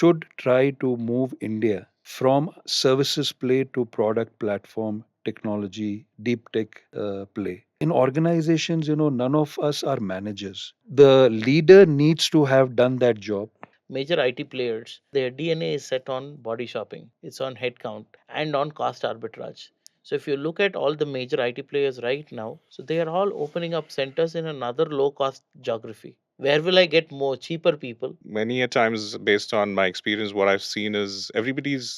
should try to move India from services play to product platform technology, deep tech play. In organizations, none of us are managers. The leader needs to have done that job. Major IT players, their DNA is set on body shopping, it's on headcount and on cost arbitrage. So if you look at all the major IT players right now, so they are all opening up centers in another low cost geography. Where will I get more cheaper people? Many a times, based on my experience, what I've seen is everybody's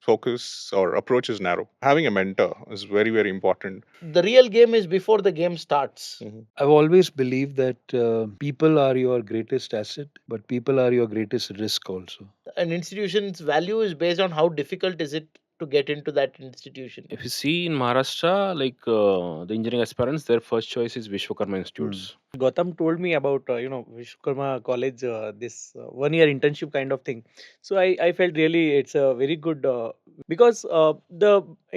focus or approach is narrow. Having a mentor is very, very important. The real game is before the game starts. Mhm. I've always believed that people are your greatest asset, but people are your greatest risk also. An institution's value is based on how difficult is it to get into that institution. If you see in Maharashtra, like the engineering aspirants, their first choice is Vishwakarma Hmm. Institutes. Gautam told me about Vishwakarma College, this 1 year internship kind of thing. So I felt really it's a very good because the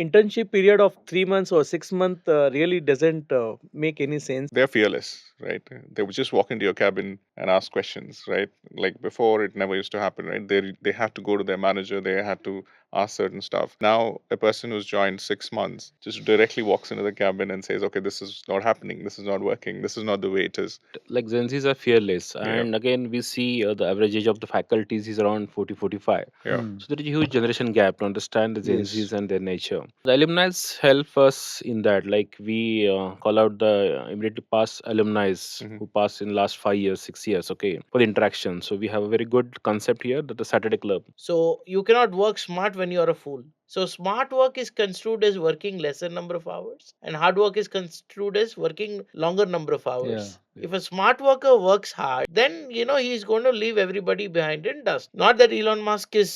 internship period of 3 months or 6 months really doesn't make any sense. They're fearless, right? They would just walk into your cabin and ask questions, right? Like before, it never used to happen, right? They have to go to their manager, they had to ask certain stuff. Now, a person who's joined 6 months just directly walks into the cabin and says, "Okay, this is not happening. This is not working. This is not the way it is." Like Gen Zs are fearless, Yeah, and again we see the average age of the faculties is around 40-45. yeah. Hmm. So there is a huge generation gap to understand the Gen Yes. Zs and their nature. The alumni help us in that. Like we call out the immediately past alumni Hmm. who passed in last 5 years, 6 years. Okay, for the interaction. So we have a very good concept here that the Saturday Club. So you cannot work smart when you are a fool. So smart work is construed as working lesser number of hours, and hard work is construed as working longer number of Yeah. hours. If a smart worker works hard, then he's going to leave everybody behind in dust. Not that Elon Musk is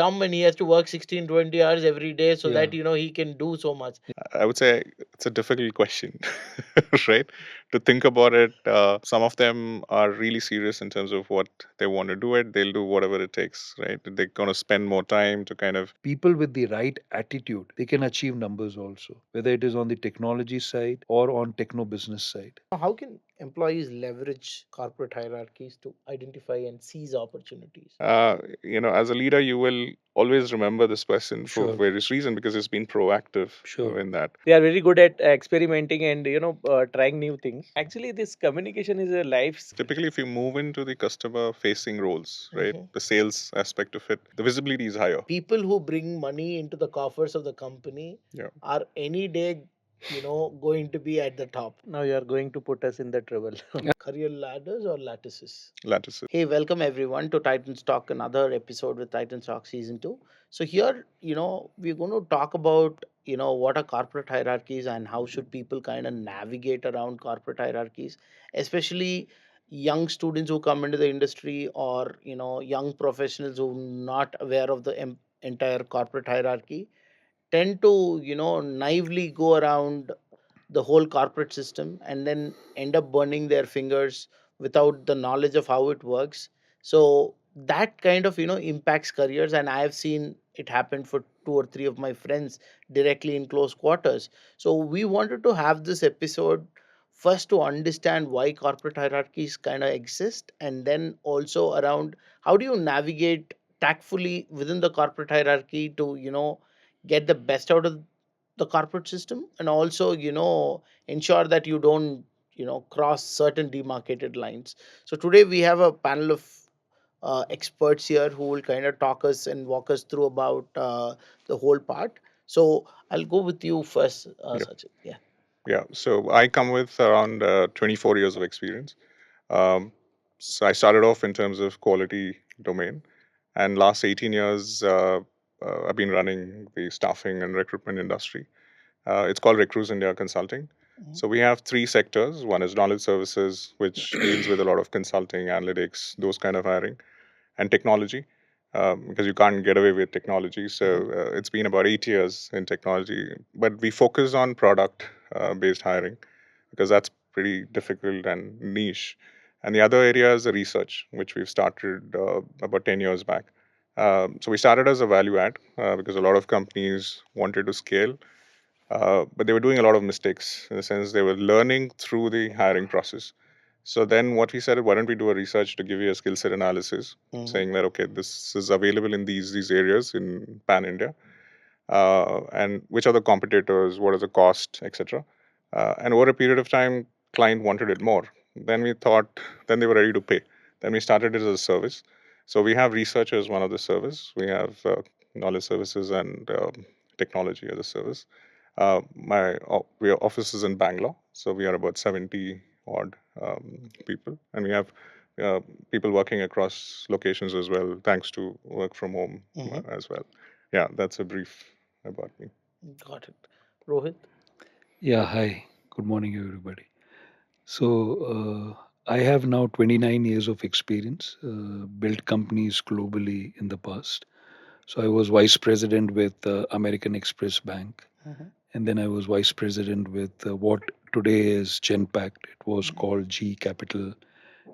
dumb and he has to work 16, 20 hours every day so Yeah. that he can do so much. I would say it's a difficult question, right? To think about it, some of them are really serious in terms of what they want to do. It they'll do whatever it takes, right? They're going to spend more time to kind of. People with the right attitude, they can achieve numbers also, whether it is on the technology side or on techno business side. How can employees leverage corporate hierarchies to identify and seize opportunities? As a leader, you will always remember this person for Sure. various reasons because it's been proactive Sure. in that. They are very good at experimenting and trying new things. Actually, this communication is a life skill. Typically, if you move into the customer facing roles, right, Mhm. the sales aspect of it, the visibility is higher. People who bring money into the coffers of the company Yeah. are any day going to be at the top. Now you are going to put us in the trouble. Career ladders or lattices? Lattices. Hey, welcome everyone to Titans Talk, another episode with Titans Talk season 2. So here, we're going to talk about, what are corporate hierarchies and how should people kind of navigate around corporate hierarchies, especially young students who come into the industry or, young professionals who are not aware of the entire corporate hierarchy tend to, naively go around the whole corporate system and then end up burning their fingers without the knowledge of how it works. So that kind of impacts careers, and I have seen it happen for two or three of my friends directly in close quarters. So we wanted to have this episode first to understand why corporate hierarchies kind of exist, and then also around how do you navigate tactfully within the corporate hierarchy to get the best out of the corporate system, and also ensure that you don't cross certain demarcated lines. So today we have a panel of experts here who will kind of talk us and walk us through about the whole part. So I'll go with you first, Yeah. Sachit. Yeah. Yeah. So I come with around 24 years of experience. Um, so I started off in terms of quality domain, and last 18 years I've been running the staffing and recruitment industry. It's called Recruise India Consulting. Mhm. So we have three sectors. One is knowledge services, which deals with a lot of consulting, analytics, those kind of hiring, and technology, because you can't get away with technology. So it's been about 8 years in technology, but we focus on product based hiring because that's pretty difficult and niche. And the other area is the research, which we've started about 10 years back. So we started as a value add because a lot of companies wanted to scale, but they were doing a lot of mistakes in the sense they were learning through the hiring process. So then what we said, why don't we do a research to give you a skill set analysis, saying that okay, this is available in these areas in pan India, and which are the competitors, what are the cost, etc. And over a period of time, client wanted it more. Then we thought, then they were ready to pay. Then we started it as a service. So we have research as one of the service. We have knowledge services and technology as a service. We are offices in Bangalore, so we are about 70 odd people, and we have uh, people working across locations as well, thanks to work from home as well. Yeah, that's a brief about me. Got it. Rohit? Yeah, hi. Good morning, everybody. So, I have now 29 years of experience, built companies globally in the past. So, I was vice president with American Express Bank, and then I was vice president with what today is Genpact. It was called G Capital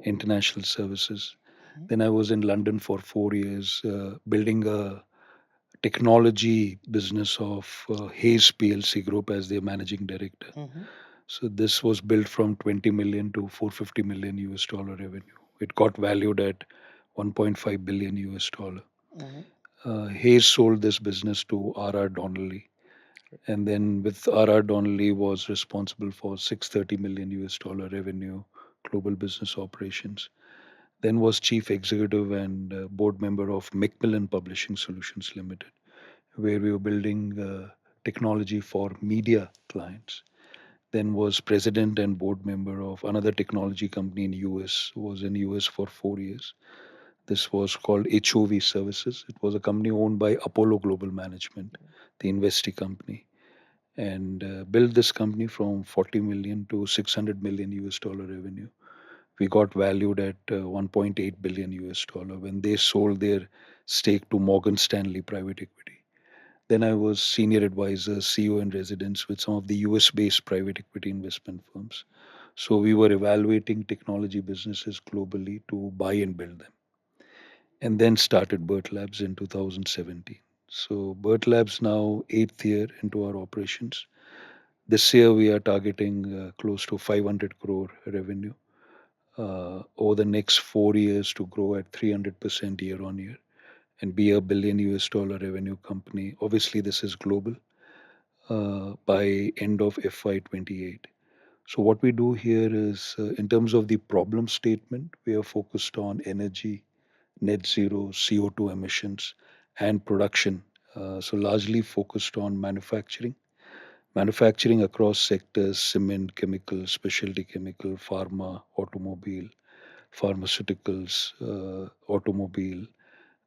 International Services. Then I was in London for 4 years, building a technology business of Hayes PLC Group as their managing director. So this was built from 20 million to 450 million US dollar revenue. It got valued at 1.5 billion US dollar. Hayes sold this business to R.R. Donnelly, and then with R.R. Donnelly was responsible for 630 million US dollar revenue, global business operations. Then was chief executive and board member of Macmillan Publishing Solutions Limited, where we were building technology for media clients. Then was president and board member of another technology company in US. Was in US for 4 years. This was called HOV Services. It was a company owned by Apollo Global Management, the investee company, and built this company from 40 million to 600 million US dollar revenue. We got valued at 1.8 billion US dollar when they sold their stake to Morgan Stanley Private Equity. Then I was senior advisor, CEO in residence with some of the US based private equity investment firms. So we were evaluating technology businesses globally to buy and build them. And then started Bert Labs in 2017. So Bert Labs now 8th year into our operations. This year we are targeting close to 500 crore revenue. Over the next 4 years to grow at 300% year on year and be a billion US dollar revenue company. Obviously, this is global by end of FY28. So what we do here is, in terms of the problem statement, we are focused on energy, net zero, CO2 emissions, and production. So largely focused on manufacturing across sectors: cement, chemical, specialty chemical, pharma, automobile, pharmaceuticals, automobile,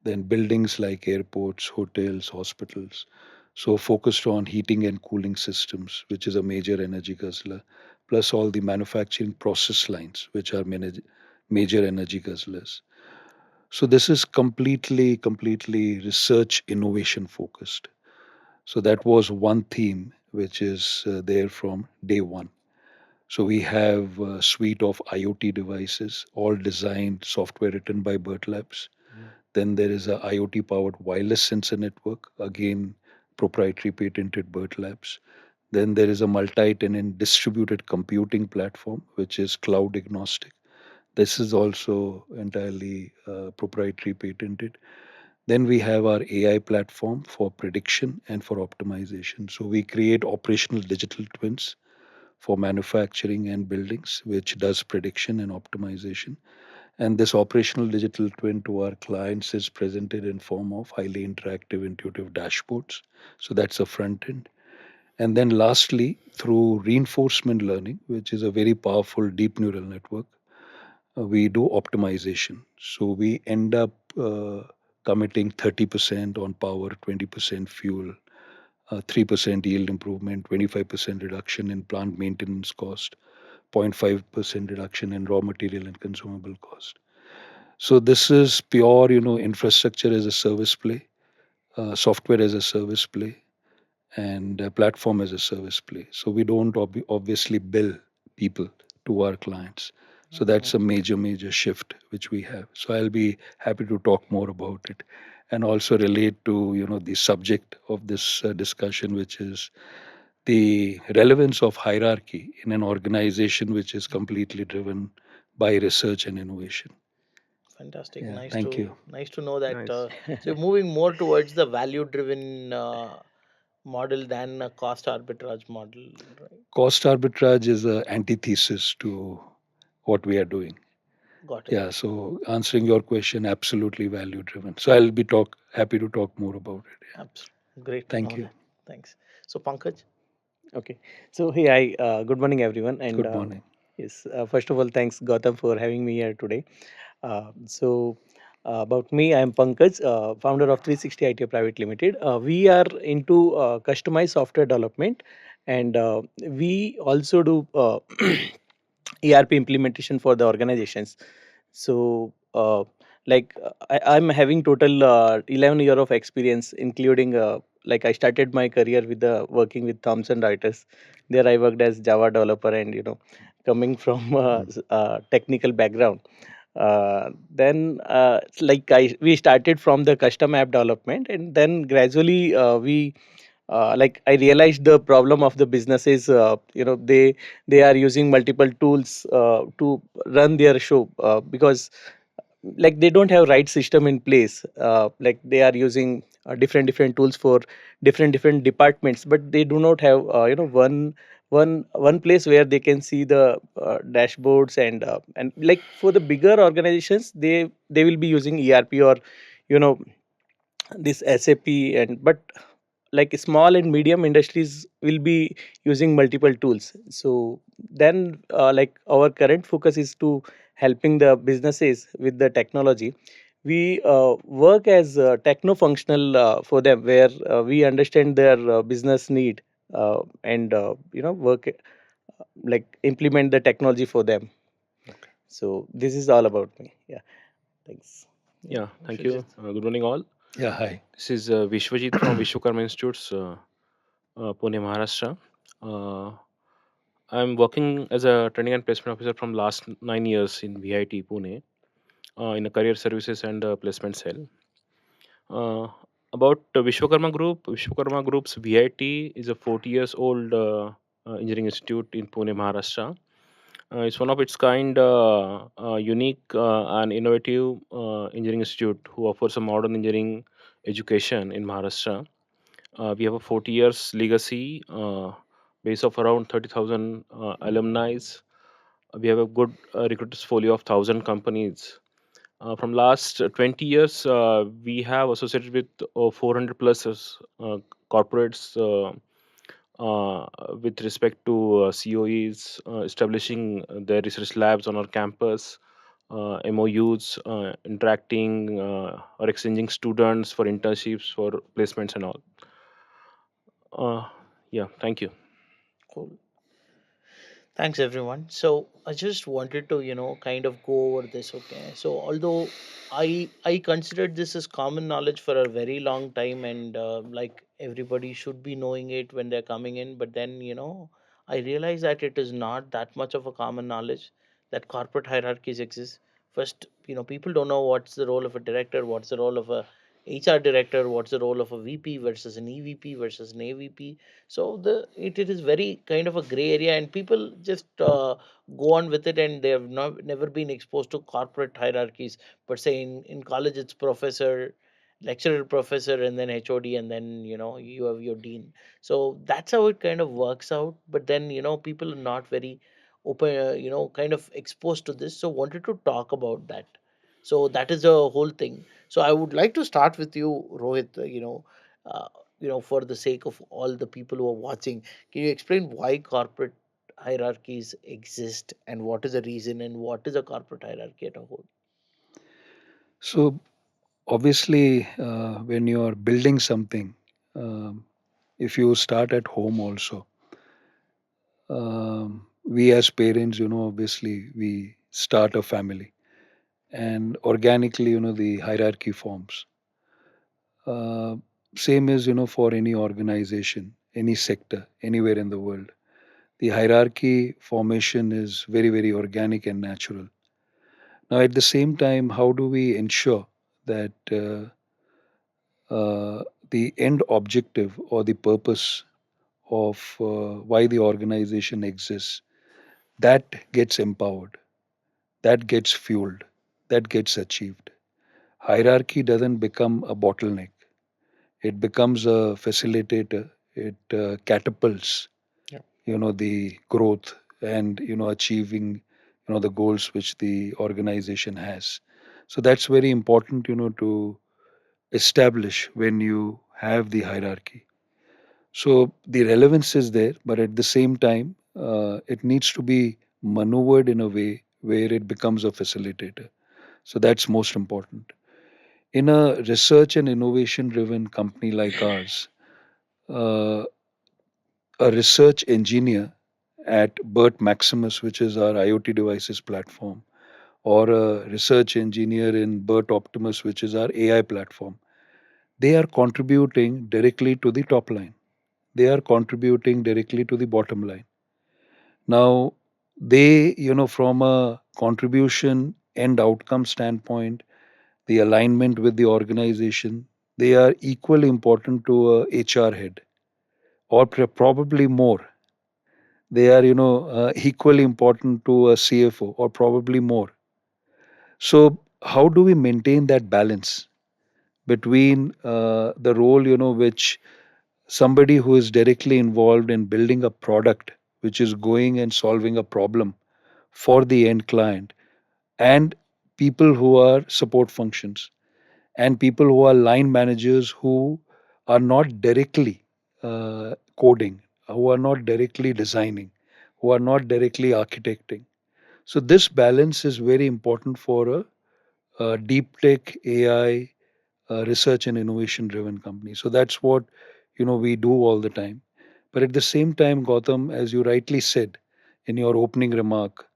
then buildings like airports, hotels, hospitals. So focused on heating and cooling systems, which is a major energy guzzler, plus all the manufacturing process lines, which are major energy guzzlers. So this is completely research innovation focused. So that was one theme which is there from day one. So we have a suite of IoT devices, all designed software written by Bert Labs. Then there is a IoT powered wireless sensor network, again proprietary patented Bert Labs. Then there is a multi-tenant distributed computing platform, which is cloud agnostic. This is also entirely proprietary patented. Then we have our AI platform for prediction and for optimization. So we create operational digital twins for manufacturing and buildings, which does prediction and optimization. And this operational digital twin to our clients is presented in form of highly interactive, intuitive dashboards. So that's a front end. And then lastly, through reinforcement learning, which is a very powerful deep neural network, we do optimization. So we end up committing 30% on power, 20% fuel, 3% yield improvement, 25% reduction in plant maintenance cost, 0.5% reduction in raw material and consumable cost. So this is pure, infrastructure as a service play, software as a service play, and platform as a service play. So we don't obviously bill people to our clients. So that's a major shift which we have. So I'll be happy to talk more about it and also relate to the subject of this discussion, which is the relevance of hierarchy in an organization which is completely driven by research and innovation. Fantastic. Yeah, Nice thank you. to know that. Nice. So you're moving more towards the value driven model than a cost arbitrage model, right? Cost arbitrage is a antithesis to what we are doing. Got it. Yeah, so answering your question, absolutely value driven. So I'll be talk happy to talk more about it. Yeah. Absolutely. Great to Thank know you. that. Thanks. So Pankaj, Okay. So hey, good morning, everyone. And Good morning. yes, first of all, thanks Gautam for having me here today. About me, I am Pankaj, founder of 360 IT Private Limited. We are into customized software development, and we also do ERP implementation for the organizations. So, I'm having total 11 year of experience, including like I started my career with the working with Thomson Reuters. There, I worked as Java developer, and coming from technical background. Then, it's like we started from the custom app development, and then gradually we like I realized the problem of the business is they are using multiple tools to run their show because like they don't have right system in place, like they are using different tools for different departments, but they do not have one place where they can see the dashboards, and like for the bigger organizations they will be using ERP or you know this SAP, and but like small and medium industries will be using multiple tools. So then like our current focus is to helping the businesses with the technology. We work as techno functional for them, where we understand their business need, and work like implement the technology for them. Okay. So this is all about me. Yeah, thanks. yeah, Yeah, thank Vishwajit. you. Good morning, all. Yeah, hi. This is Vishwajit from Vishwakarma Institutes, Pune, Maharashtra. Uh, I'm working as a training and placement officer from last 9 years in VIT Pune, in a career services and placement cell. Uh, about Vishwakarma Group, Vishwakarma Group's VIT is a 40 years old engineering institute in Pune, Maharashtra. It's one of its kind, unique and innovative engineering institute who offers a modern engineering education in Maharashtra. We have a 40 years legacy, base of around 30,000 alumni. We have a good recruiters folio of 1,000 companies. From last 20 years, we have associated with 400 plus corporates, uh, with respect to COEs, establishing their research labs on our campus, MOUs, interacting or exchanging students for internships, for placements and all. Uh, yeah, thank you. Cool. Thanks, everyone. So I just wanted to, kind of go over this. Okay. So although I considered this as common knowledge for a very long time, and like everybody should be knowing it when they're coming in, but then I realized that it is not that much of a common knowledge that corporate hierarchies exist. First, people don't know what's the role of a director, what's the role of a HR director, what's the role of a VP versus an EVP versus an AVP. So it is very kind of a gray area, and people just go on with it, and they have not never been exposed to corporate hierarchies. But say in college it's professor, lecturer, professor, and then HOD, and then you have your dean. So that's how it kind of works out. But then people are not very open, kind of exposed to this, so wanted to talk about that. So that is a whole thing. So I would like to start with you, Rohit. Uh, for the sake of all the people who are watching, can you explain why corporate hierarchies exist, and what is the reason, and what is a corporate hierarchy at a whole? So obviously, when you are building something, if you start at home also, we as parents, obviously we start a family, and organically, the hierarchy forms. Uh, Same as for any organization, any sector, anywhere in the world. The hierarchy formation is very, very organic and natural. Now, at the same time, how do we ensure that the end objective or the purpose of why the organization exists that gets empowered? that gets fueled, that gets achieved. Hierarchy doesn't become a bottleneck, it becomes a facilitator. It catapults, Yeah. the growth and, achieving, the goals which the organization has. So that's very important, to establish when you have the hierarchy. So the relevance is there, but at the same time, it needs to be maneuvered in a way where it becomes a facilitator. So that's most important. In a research and innovation driven company like ours, uh, a research engineer at Bert Maximus, which is our IoT devices platform, or a research engineer in Bert Optimus, which is our AI platform, they are contributing directly to the top line. They are contributing directly to the bottom line. Now, they, from a contribution and outcome standpoint, the alignment with the organization, they are equally important to a HR head, or probably more. They are, equally important to a CFO, or probably more. So, how do we maintain that balance between the role, which somebody who is directly involved in building a product, which is going and solving a problem for the end client, and people who are support functions, and people who are line managers who are not directly coding, who are not directly designing, who are not directly architecting. So this balance is very important for a deep tech AI research and innovation driven company. So that's what we do all the time. But at the same time, Gautam, as you rightly said in your opening remark,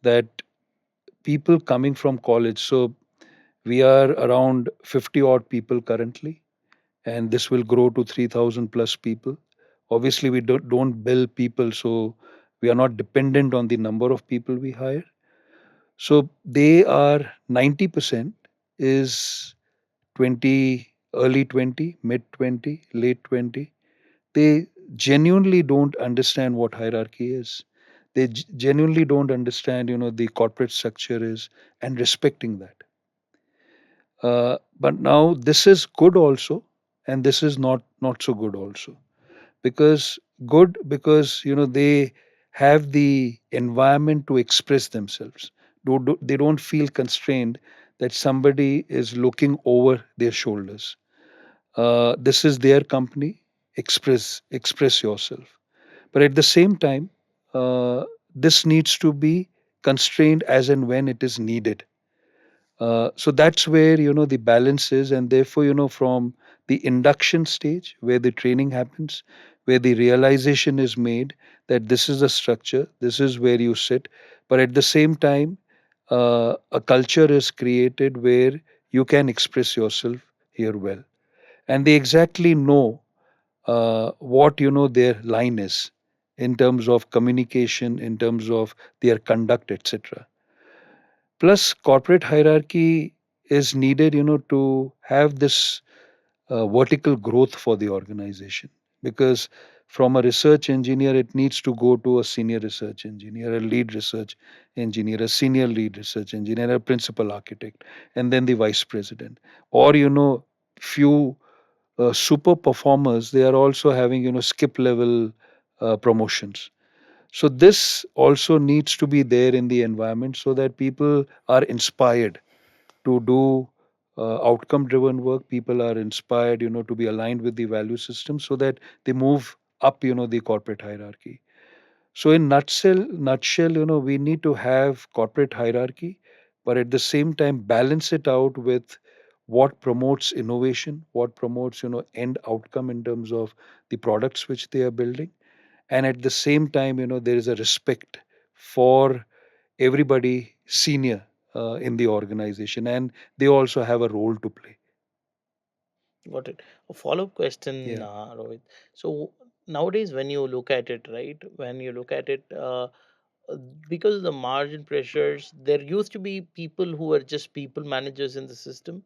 that people coming from college, so we are around 50 odd people currently, and this will grow to 3,000 plus people. Obviously, we don't bill people, so we are not dependent on the number of people we hire. So they are 90% is 20, early 20, mid 20, late 20. They genuinely don't understand what hierarchy is. They genuinely don't understand, the corporate structure is, and respecting that. But now this is good also, and this is not so good also. Because good because they have the environment to express themselves. They don't feel constrained that somebody is looking over their shoulders. This is their company. Express yourself. But at the same time, this needs to be constrained as and when it is needed. So that's where the balance is, and therefore from the induction stage where the training happens, where the realization is made that this is the structure, this is where you sit, but at the same time, a culture is created where you can express yourself here well, and they exactly know what their line is in terms of communication, in terms of their conduct, etc. Plus, corporate hierarchy is needed, to have this vertical growth for the organization. Because from a research engineer, it needs to go to a senior research engineer, a lead research engineer, a senior lead research engineer, a principal architect, and then the vice president. Or, few super performers, they are also having, skip level promotions. So this also needs to be there in the environment so that people are inspired to do outcome driven work. People are inspired, to be aligned with the value system so that they move up, the corporate hierarchy. So in nutshell, we need to have corporate hierarchy, but at the same time balance it out with what promotes innovation, what promotes, end outcome in terms of the products which they are building, and at the same time there is a respect for everybody senior in the organization, and they also have a role to play. Got it. A follow-up question, Yeah. Rohit. So nowadays, when you look at it, right, when you look at it, uh, because of the margin pressures, there used to be people who were just people managers in the system.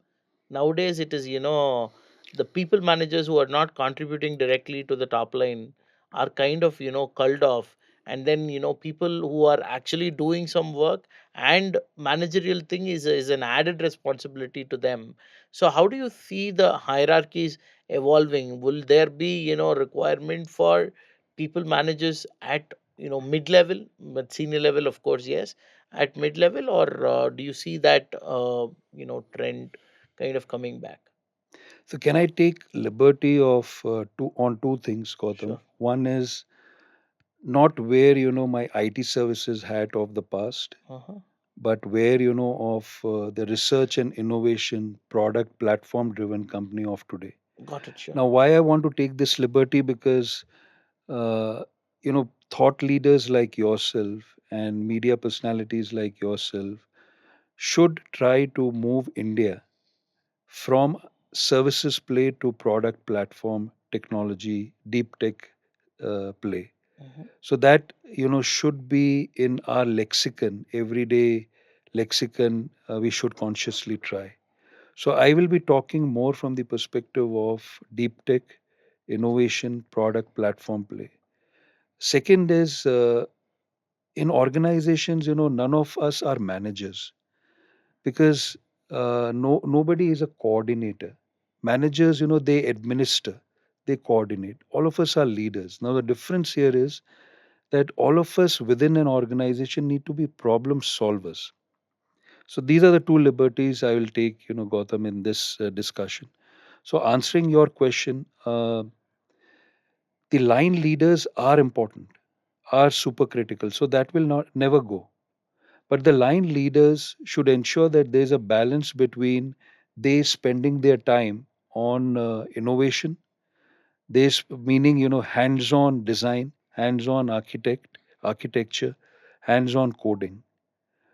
Nowadays, it is, the people managers who are not contributing directly to the top line are kind of, culled off. and then people who are actually doing some work, and managerial thing is an added responsibility to them. So how do you see the hierarchies evolving? Will there be requirement for people managers at mid level, but senior level of course yes, at mid level, or do you see that trend kind of coming back? So can I take liberty of two things, Gautam? Sure. One is not where my IT services hat of the past, Uh-huh. but where of the research and innovation product platform driven company of today. Got it. Sure. Now, why I want to take this liberty, because thought leaders like yourself and media personalities like yourself should try to move India from services play to product platform technology, deep tech play. Mhm. So that should be in our lexicon, everyday lexicon. We should consciously try. So I will be talking more from the perspective of deep tech, innovation, product platform play. Second is in organizations, none of us are managers, because nobody is a coordinator. Managers, they administer, they coordinate. All of us are leaders. Now the difference here is that all of us within an organization need to be problem solvers. So these are the two liberties I will take, Gautam, in this discussion. So answering your question, the line leaders are important, are super critical. So that will not never go. But the line leaders should ensure that there is a balance between they spending their time on innovation, this meaning hands-on design, hands-on architecture, hands-on coding.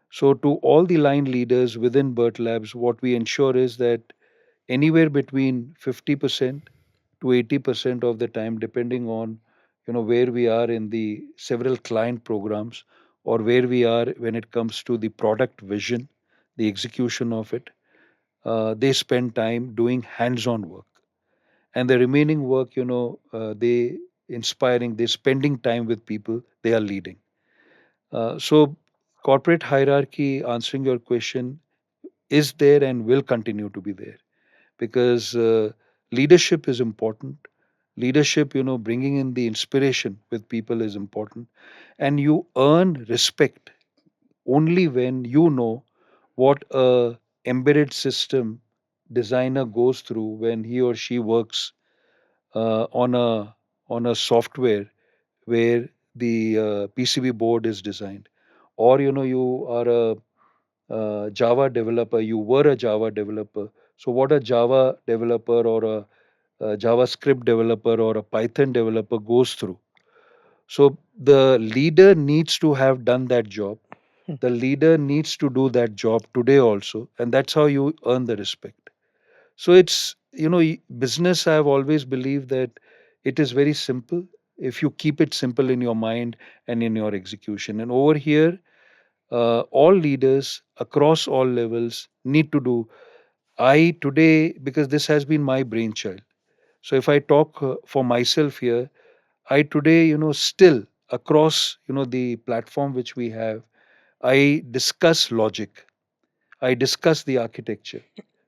So to all the line leaders within Bert Labs, what we ensure is that anywhere between 50% to 80% of the time, depending on where we are in the several client programs, or where we are when it comes to the product vision, the execution of it, they spend time doing hands-on work, and the remaining work, they inspiring, they spending time with people they are leading. So corporate hierarchy, answering your question, is there and will continue to be there, because leadership is important. Leadership, bringing in the inspiration with people is important, and you earn respect only when you know what a embedded system designer goes through when he or she works on a software where the PCB board is designed, or you are a Java developer, you were a Java developer. So what a Java developer or a JavaScript developer or a Python developer goes through. So the leader needs to have done that job. The leader needs to do that job today also, and that's how you earn the respect. So it's business. I've always believed that it is very simple if you keep it simple in your mind and in your execution. And over here, all leaders across all levels need to do. I today, because this has been my brainchild. So if I talk for myself here, I today, still across, the platform which we have, I discuss logic. I discuss the architecture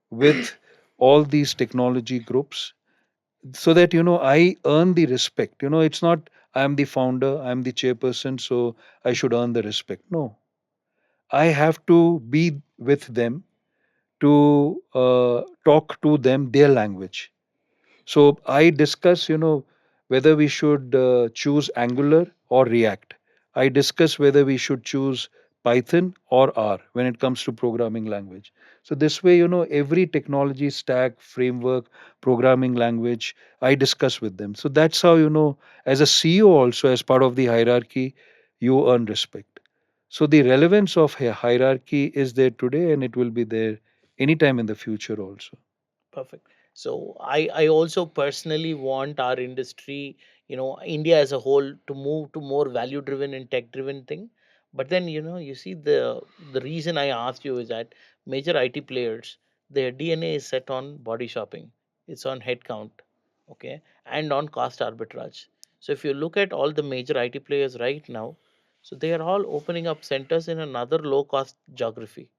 with all these technology groups, so that, I earn the respect. It's not I am the founder, I am the chairperson, so I should earn the respect. No, I have to be with them to talk to them their language. So I discuss, whether we should choose Angular or React. I discuss whether we should choose Python or R when it comes to programming language. So this way, every technology stack, framework, programming language, I discuss with them. So that's how, as a CEO also, as part of the hierarchy, you earn respect. So the relevance of hierarchy is there today, and it will be there anytime in the future also. Perfect. So I also personally want our industry, India as a whole, to move to more value driven and tech driven thing. But then, you see the reason I asked you is that major IT players, their DNA is set on body shopping. It's on headcount, okay, and on cost arbitrage. So if you look at all the major IT players right now, so they are all opening up centers in another low cost geography.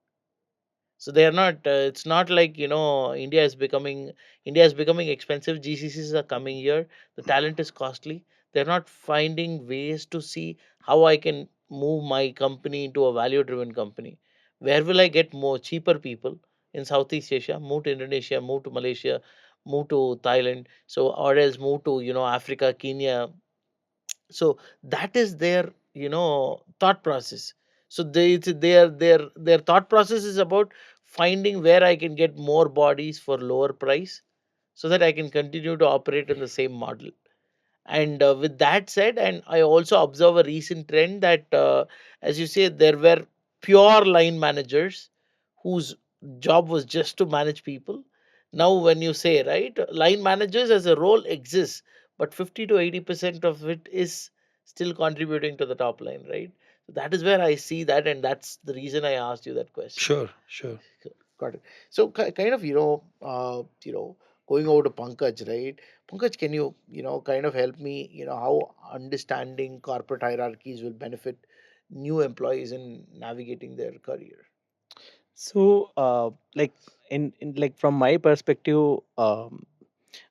So they are not. It's not like India is becoming expensive. GCCs are coming here. The talent is costly. They're not finding ways to see how I can move my company into a value driven company. Where will I get more cheaper people in Southeast Asia? Move to Indonesia. Move to Malaysia. Move to Thailand. So or else move to Africa, Kenya. So that is their thought process. So their thought process is about finding where I can get more bodies for lower price, so that I can continue to operate in the same model. And with that said, and I also observe a recent trend that, as you say, there were pure line managers whose job was just to manage people. Now, when you say, right, line managers as a role exists, but 50 to 80% of it is still contributing to the top line, right? So that is where I see that, and that's the reason I asked you that question. Sure, sure. Got it. So kind of, going over to Pankaj, right? Pankaj, can you, kind of help me, how understanding corporate hierarchies will benefit new employees in navigating their career? So, like in like from my perspective,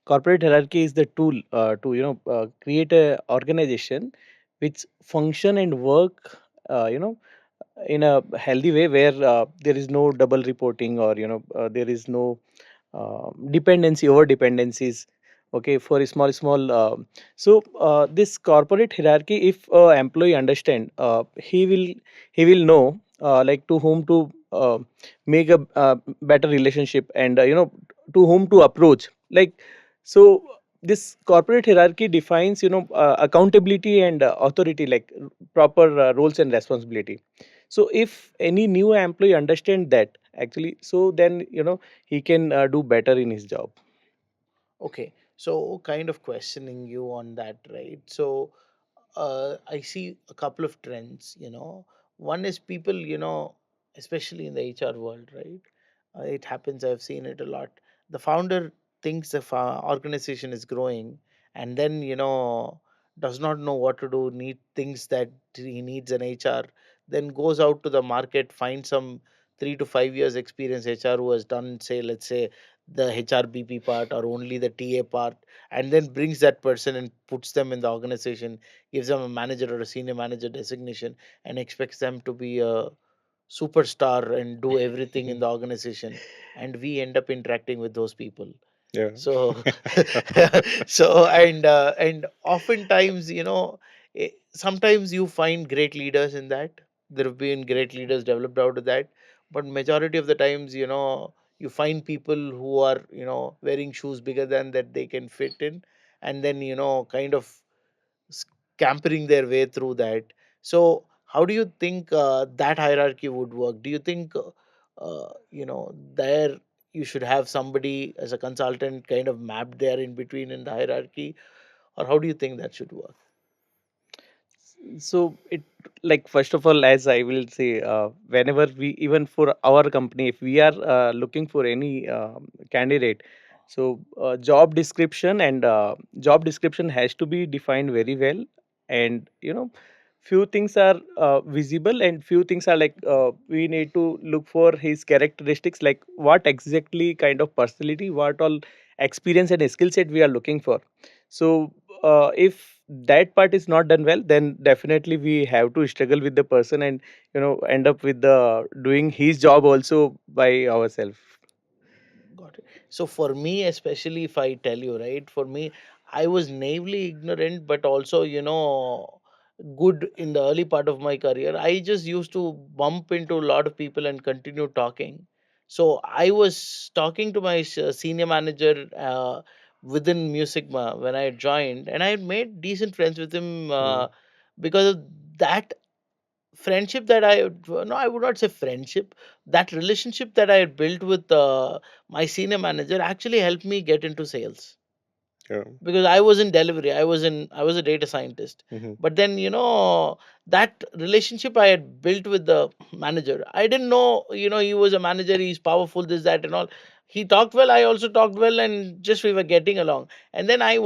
corporate hierarchy is the tool to create a organization which function and work, in a healthy way where there is no double reporting, or there is no dependency over dependencies. Okay, for a small so this corporate hierarchy, if employee understand, he will know like to whom to make a better relationship, and to whom to approach, like. So this corporate hierarchy defines accountability and authority, like proper roles and responsibility. So if any new employee understand that, actually, so then he can do better in his job. Okay, so kind of questioning you on that, right? So I see a couple of trends. One is people, especially in the HR world, right? It happens. I've seen it a lot. The founder thinks the organization is growing, and then does not know what to do. Need things that he needs an HR. Then goes out to the market, finds some 3 to 5 years experience HR who has done, say, let's say, the HRBP part or only the TA part, and then brings that person and puts them in the organization, gives them a manager or a senior manager designation, and expects them to be a superstar and do everything in the organization. And we end up interacting with those people. Yeah. So so and oftentimes, sometimes you find great leaders in that. There have been great leaders developed out of that, but majority of the times, you find people who are, wearing shoes bigger than that they can fit in, and then, kind of scampering their way through that. So how do you think that hierarchy would work? Do you think there you should have somebody as a consultant kind of mapped there in between in the hierarchy, or how do you think that should work? So it, like, first of all, as I will say, whenever we, even for our company, if we are looking for any candidate, so job description has to be defined very well. And few things are visible, and few things are like, we need to look for his characteristics, like what exactly kind of personality, what all experience and skill set we are looking for. So if that part is not done well, then definitely we have to struggle with the person, and end up with the doing his job also by ourselves. Got it. So for me, especially if I tell you, right, for me, I was naively ignorant, but also, good in the early part of my career. I just used to bump into a lot of people and continue talking. So I was talking to my senior manager within Music when I joined, and I had made decent friends with him Mm. because of that friendship that no, I would not say friendship. That relationship that I had built with my senior manager actually helped me get into sales, Yeah. because I was in delivery. I was a data scientist. Hmm. But then, that relationship I had built with the manager, I didn't know, he was a manager, he's powerful, this, that, and all. he talked well, I also talked well, and just we were getting along. And then I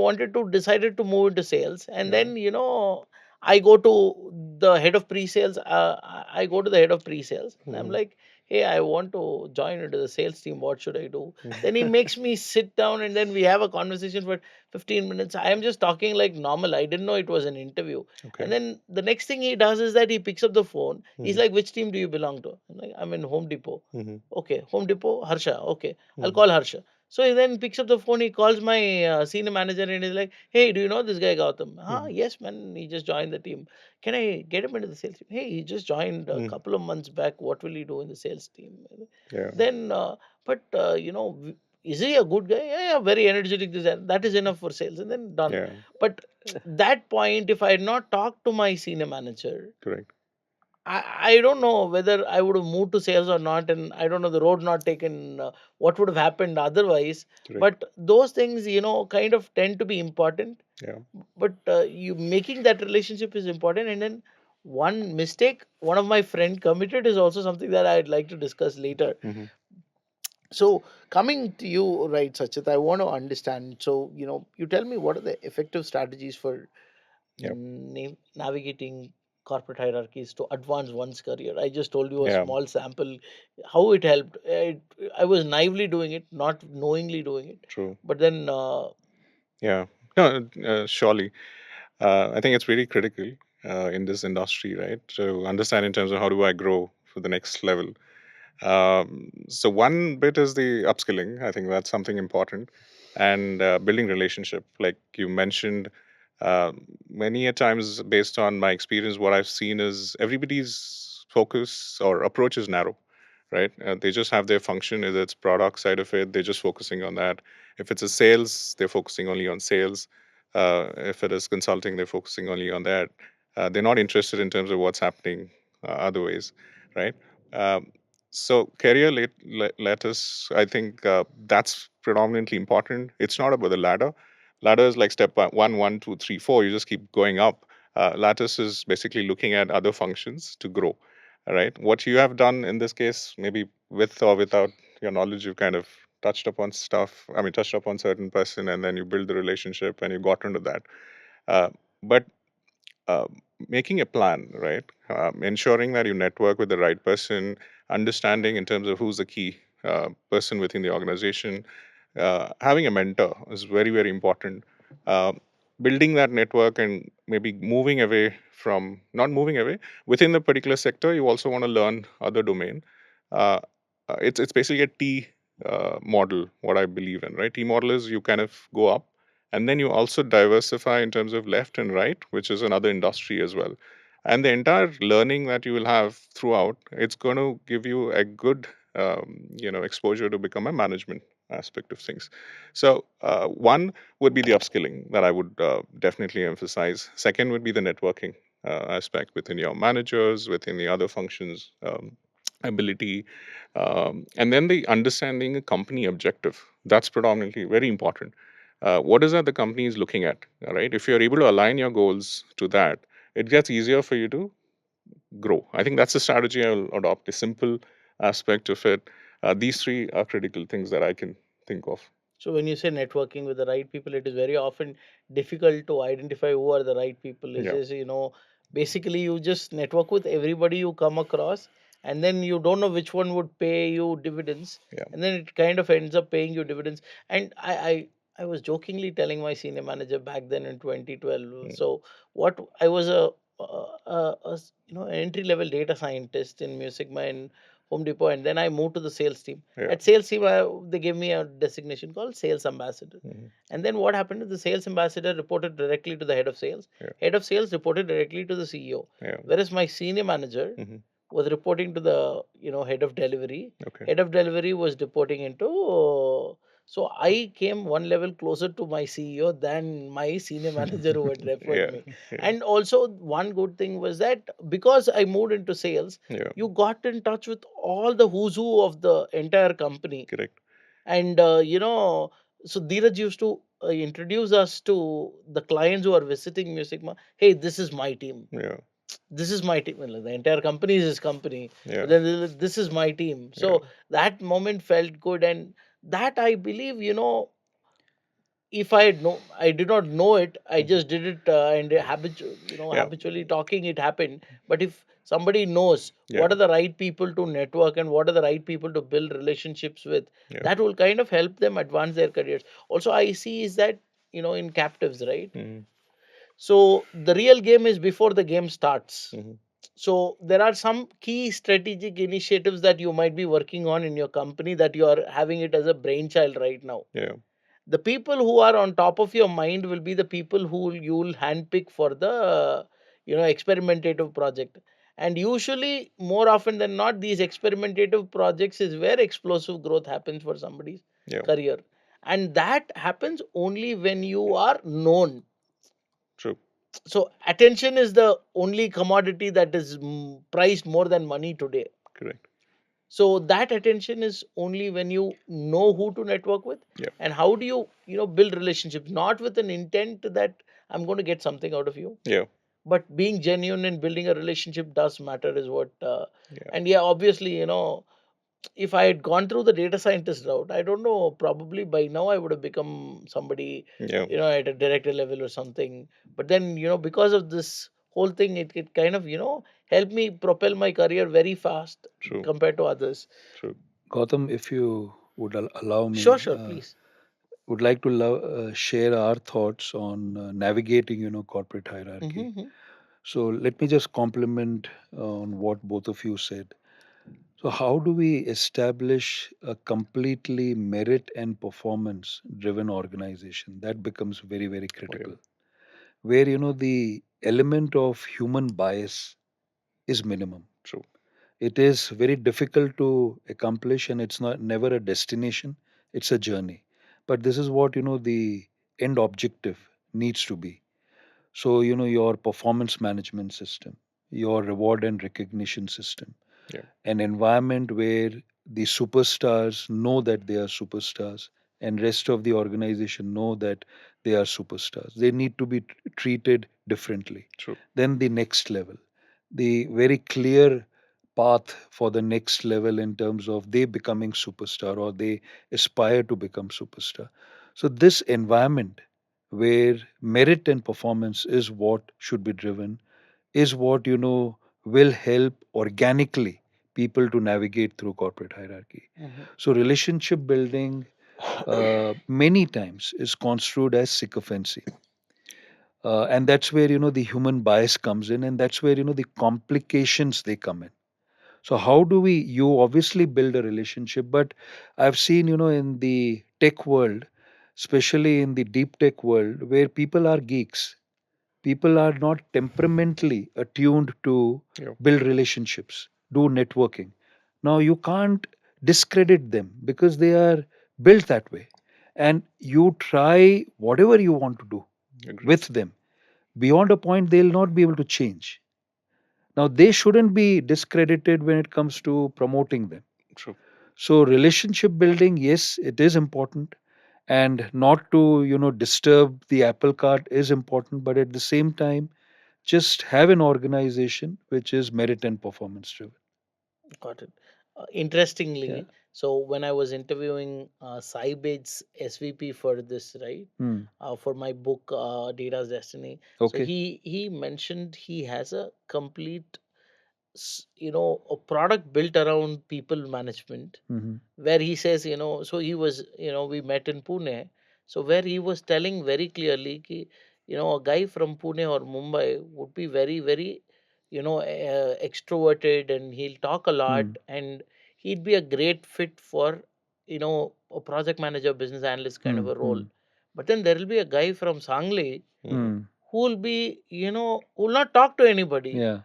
decided to move into sales. And Yeah. then, I go to the head of pre-sales. I go to the head of pre-sales, and I'm like, hey, I want to join into the sales team. What should I do? Then he makes me sit down, and then we have a conversation for 15 minutes. I am just talking like normal. I didn't know it was an interview. Okay. And then the next thing he does is that he picks up the phone. He's like, which team do you belong to? I'm like, I'm in Home Depot. Okay, Home Depot, Harsha. Okay, I'll call Harsha. So he then picks up the phone. He calls my senior manager and he's like, "Hey, do you know this guy Gautam? Yes, man. He just joined the team. Can I get him into the sales team? Hey, he just joined a couple of months back. What will he do in the sales team?" Yeah. Then, is he a good guy? Yeah, yeah, very energetic. That is enough for sales, and then done. Yeah. But that point, if I had not talked to my senior manager, Correct. I don't know whether I would have moved to sales or not, and I don't know the road not taken, what would have happened otherwise. Correct. But those things, kind of tend to be important. Yeah. But you making that relationship is important. And then one mistake one of my friend committed is also something that I'd like to discuss later. So coming to you, right, Sachit, I want to understand. So, you tell me what are the effective strategies for Yep. navigating corporate hierarchies to advance one's career. I just told you a Yeah. small sample, how it helped. I was naively doing it, not knowingly doing it. True. But then, Yeah. No, surely. I think it's really critical in this industry, right? To understand in terms of how do I grow for the next level. So one bit is the upskilling. I think that's something important, and building relationship, like you mentioned. Many a times, based on my experience, what I've seen is everybody's focus or approach is narrow, right? They just have their function. If it's product side of it, they're just focusing on that. If it's a sales, they're focusing only on sales. If it is consulting, they're focusing only on that. They're not interested in terms of what's happening other ways, right? Um, so career lattice, I think that's predominantly important. It's not about the ladder. Ladder is like step one, one, two, three, four. You just keep going up. Lattice is basically looking at other functions to grow. All right. What you have done in this case, maybe with or without your knowledge, you've kind of touched upon stuff. I mean, touched upon certain person, and then you build the relationship, and you got into that. But uh, making a plan, right? Ensuring that you network with the right person, understanding in terms of who's the key person within the organization. Having a mentor is very, very important. Uh, Building that network and maybe moving away from, not moving away, within the particular sector, you also want to learn other domain. Uh, it's basically a T model, what I believe in, right? T model is you kind of go up and then you also diversify in terms of left and right, which is another industry as well. And the entire learning that you will have throughout, it's going to give you a good exposure to become a management aspect of things. So one would be the upskilling that I would definitely emphasize. Second would be the networking aspect within your managers, within the other functions, ability, and then the understanding a company objective. That's predominantly very important. What is that the company is looking at? All right. If you're able to align your goals to that, it gets easier for you to grow. I think that's the strategy I'll adopt, the simple aspect of it. These three are critical things that I can think of. so when you say networking with the right people, it is very often difficult to identify who are the right people. It's Yeah. just, basically you just network with everybody you come across, and then you don't know which one would pay you dividends, Yeah. and then it kind of ends up paying you dividends. And I was jokingly telling my senior manager back then in 2012. So what I was an entry level data scientist in Music and Home Depot, and then I moved to the sales team. Yeah. At sales team, they gave me a designation called sales ambassador. And then what happened is the sales ambassador reported directly to the head of sales. Yeah. Head of sales reported directly to the CEO. Yeah. Whereas my senior manager was reporting to the head of delivery. Okay. Head of delivery was reporting into. So I came one level closer to my CEO than my senior manager who had referred Yeah. me. Yeah. And also one good thing was that because I moved into sales, Yeah. you got in touch with all the who's who of the entire company. Correct. And so Dheeraj used to introduce us to the clients who are visiting Musicma. Hey, this is my team. Yeah. This is my team. Well, the entire company is his company. Yeah. But then this is my team. So that moment felt good. And That I believe, if I did not know it, I just did it, and Yeah. habitually talking, it happened. But if somebody knows Yeah. what are the right people to network and what are the right people to build relationships with, Yeah. that will kind of help them advance their careers. Also, I see is that, in captives, right? Mhm. So the real game is before the game starts. Mhm. So there are some key strategic initiatives that you might be working on in your company, that you are having it as a brainchild right now. Yeah. The people who are on top of your mind will be the people who you'll handpick for the experimentative project. And usually, more often than not, these experimentative projects is where explosive growth happens for somebody's Yeah. career. And that happens only when you are known. True. So attention is the only commodity that is priced more than money today. Correct. So that attention is only when you know who to network with. Yeah. And how do you build relationships, not with an intent that I'm going to get something out of you, Yeah. but being genuine and building a relationship does matter, is what. Yeah. And yeah, obviously, if I had gone through the data scientist route, I don't know, probably by now I would have become somebody, Yeah. at a director level or something. But then, because of this whole thing, it kind of, helped me propel my career very fast True. compared to others. True. Gautam, if you would allow Sure, me, sure, please. would like to share our thoughts on navigating, corporate hierarchy. Mm-hmm. So let me just compliment on what both of you said. So how do we establish a completely merit and performance driven organization? That becomes very, very Oh, yeah. critical. Where, the element of human bias is minimum. True. It is very difficult to accomplish, and it's not never a destination, it's a journey. But this is what, the end objective needs to be. So, your performance management system, your reward and recognition system, Yeah. an environment where the superstars know that they are superstars and rest of the organization know that they are superstars. They need to be treated differently. True. Then the next level, the very clear path for the next level in terms of they becoming superstar or they aspire to become superstar. So this environment where merit and performance is what should be driven is what will help organically people to navigate through corporate hierarchy. Mm-hmm. So relationship building many times is construed as sycophancy, and that's where the human bias comes in, and that's where the complications they come in. So how do we you obviously build a relationship, but I've seen in the tech world, especially in the deep tech world, where people are geeks, people are not temperamentally attuned to Yeah. build relationships, do networking. Now you can't discredit them because they are built that way. And you try whatever you want to do Agree. with them. Beyond a point, they'll not be able to change. Now they shouldn't be discredited when it comes to promoting them. True. So relationship building, yes, it is important, and not to disturb the apple cart is important, but at the same time just have an organization which is merit and performance driven. Got it. Yeah. Interestingly, so when I was interviewing Saibed's SVP for this, right, Hmm. for my book, Data's Destiny, so Okay. he mentioned he has a complete, a product built around people management, Hmm. where he says, so he was, we met in Pune. So where he was telling very clearly ki, a guy from Pune or Mumbai would be very, very, extroverted, and he'll talk a lot, Hmm. and he'd be a great fit for, a project manager, business analyst kind of Hmm. a role. Hmm. But then there will be a guy from Sangli Mhm. Hmm. who will be, who will not talk to anybody, Yeah.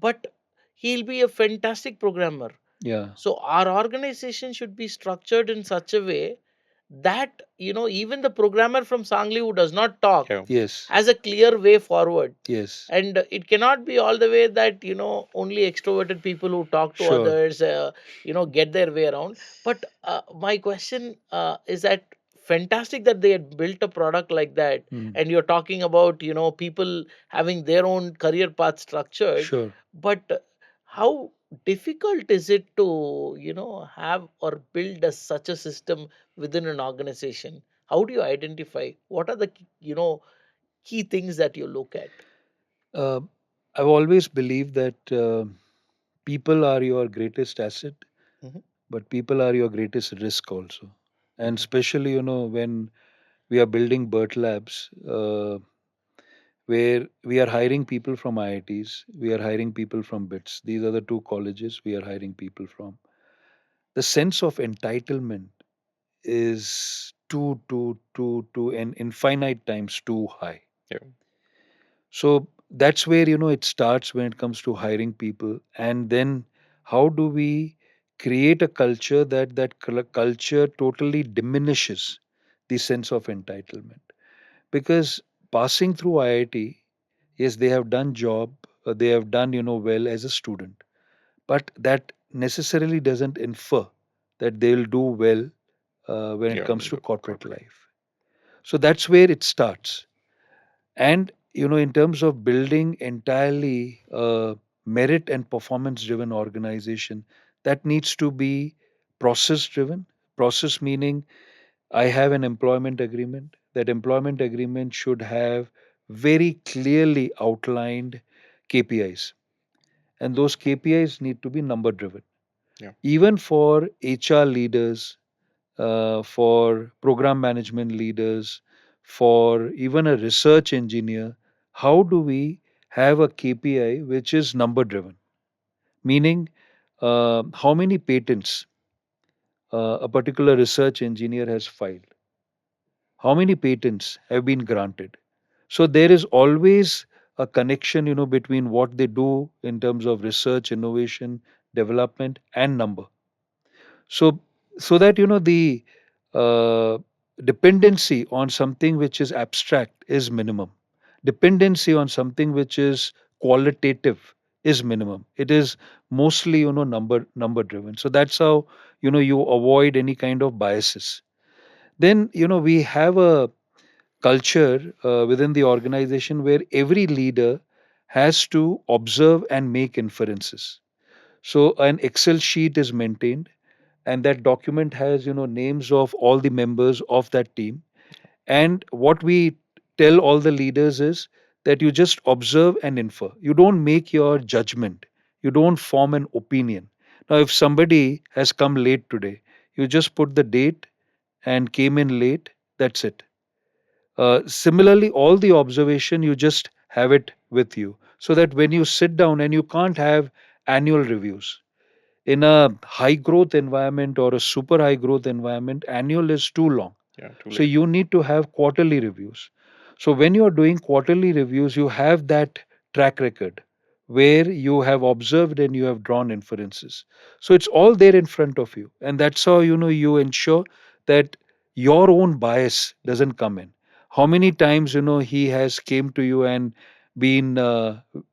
but he'll be a fantastic programmer. Yeah. So our organization should be structured in such a way that, even the programmer from Sangli who does not talk Yeah. Yes. has a clear way forward. Yes. And it cannot be all the way that, only extroverted people who talk to Sure. others, get their way around. But my question is that fantastic that they had built a product like that, Hmm. and you're talking about, people having their own career path structured. Sure. But how difficult is it to have or build such a system within an organization? How do you identify what are the key things that you look at? Uh, I've always believed that people are your greatest asset, Hmm. but people are your greatest risk also. And Hmm. especially, when we are building Bert Labs, where we are hiring people from IITs, we are hiring people from BITS. These are the two colleges we are hiring people from. The sense of entitlement is too an infinite times too high. Yeah. So that's where it starts when it comes to hiring people, and then how do we create a culture that culture totally diminishes the sense of entitlement? Because passing through IIT, yes, they have done job, they have done well as a student, but that necessarily doesn't infer that they'll do well when it Yeah. comes In to the corporate corporate. life. So that's where it starts. And in terms of building entirely a merit and performance driven organization, that needs to be process driven. Process meaning I have an employment agreement. That employment agreement should have very clearly outlined KPIs, and those KPIs need to be number driven. Yeah. Even for HR leaders, for program management leaders, for even a research engineer, how do we have a KPI which is number driven? Meaning, how many patents a particular research engineer has filed, how many patents have been granted. So there is always a connection, between what they do in terms of research, innovation, development, and number. So that the uh, dependency on something which is abstract is minimum. Dependency on something which is qualitative is minimum. It is mostly number driven. So that's how you avoid any kind of biases. Then we have a culture within the organization where every leader has to observe and make inferences. So an Excel sheet is maintained, and that document has names of all the members of that team. And what we tell all the leaders is that you just observe and infer. You don't make your judgment. You don't form an opinion. Now, if somebody has come late today, you just put the date and came in late. That's it. Similarly, all the observation, you just have it with you, so that when you sit down, and you can't have annual reviews in a high growth environment or a super high growth environment. Annual is too long. Yeah. Too So late. you need to have quarterly reviews. So when you are doing quarterly reviews, you have that track record where you have observed and you have drawn inferences. So it's all there in front of you. And that's how you ensure that your own bias doesn't come in. How many times he has came to you and been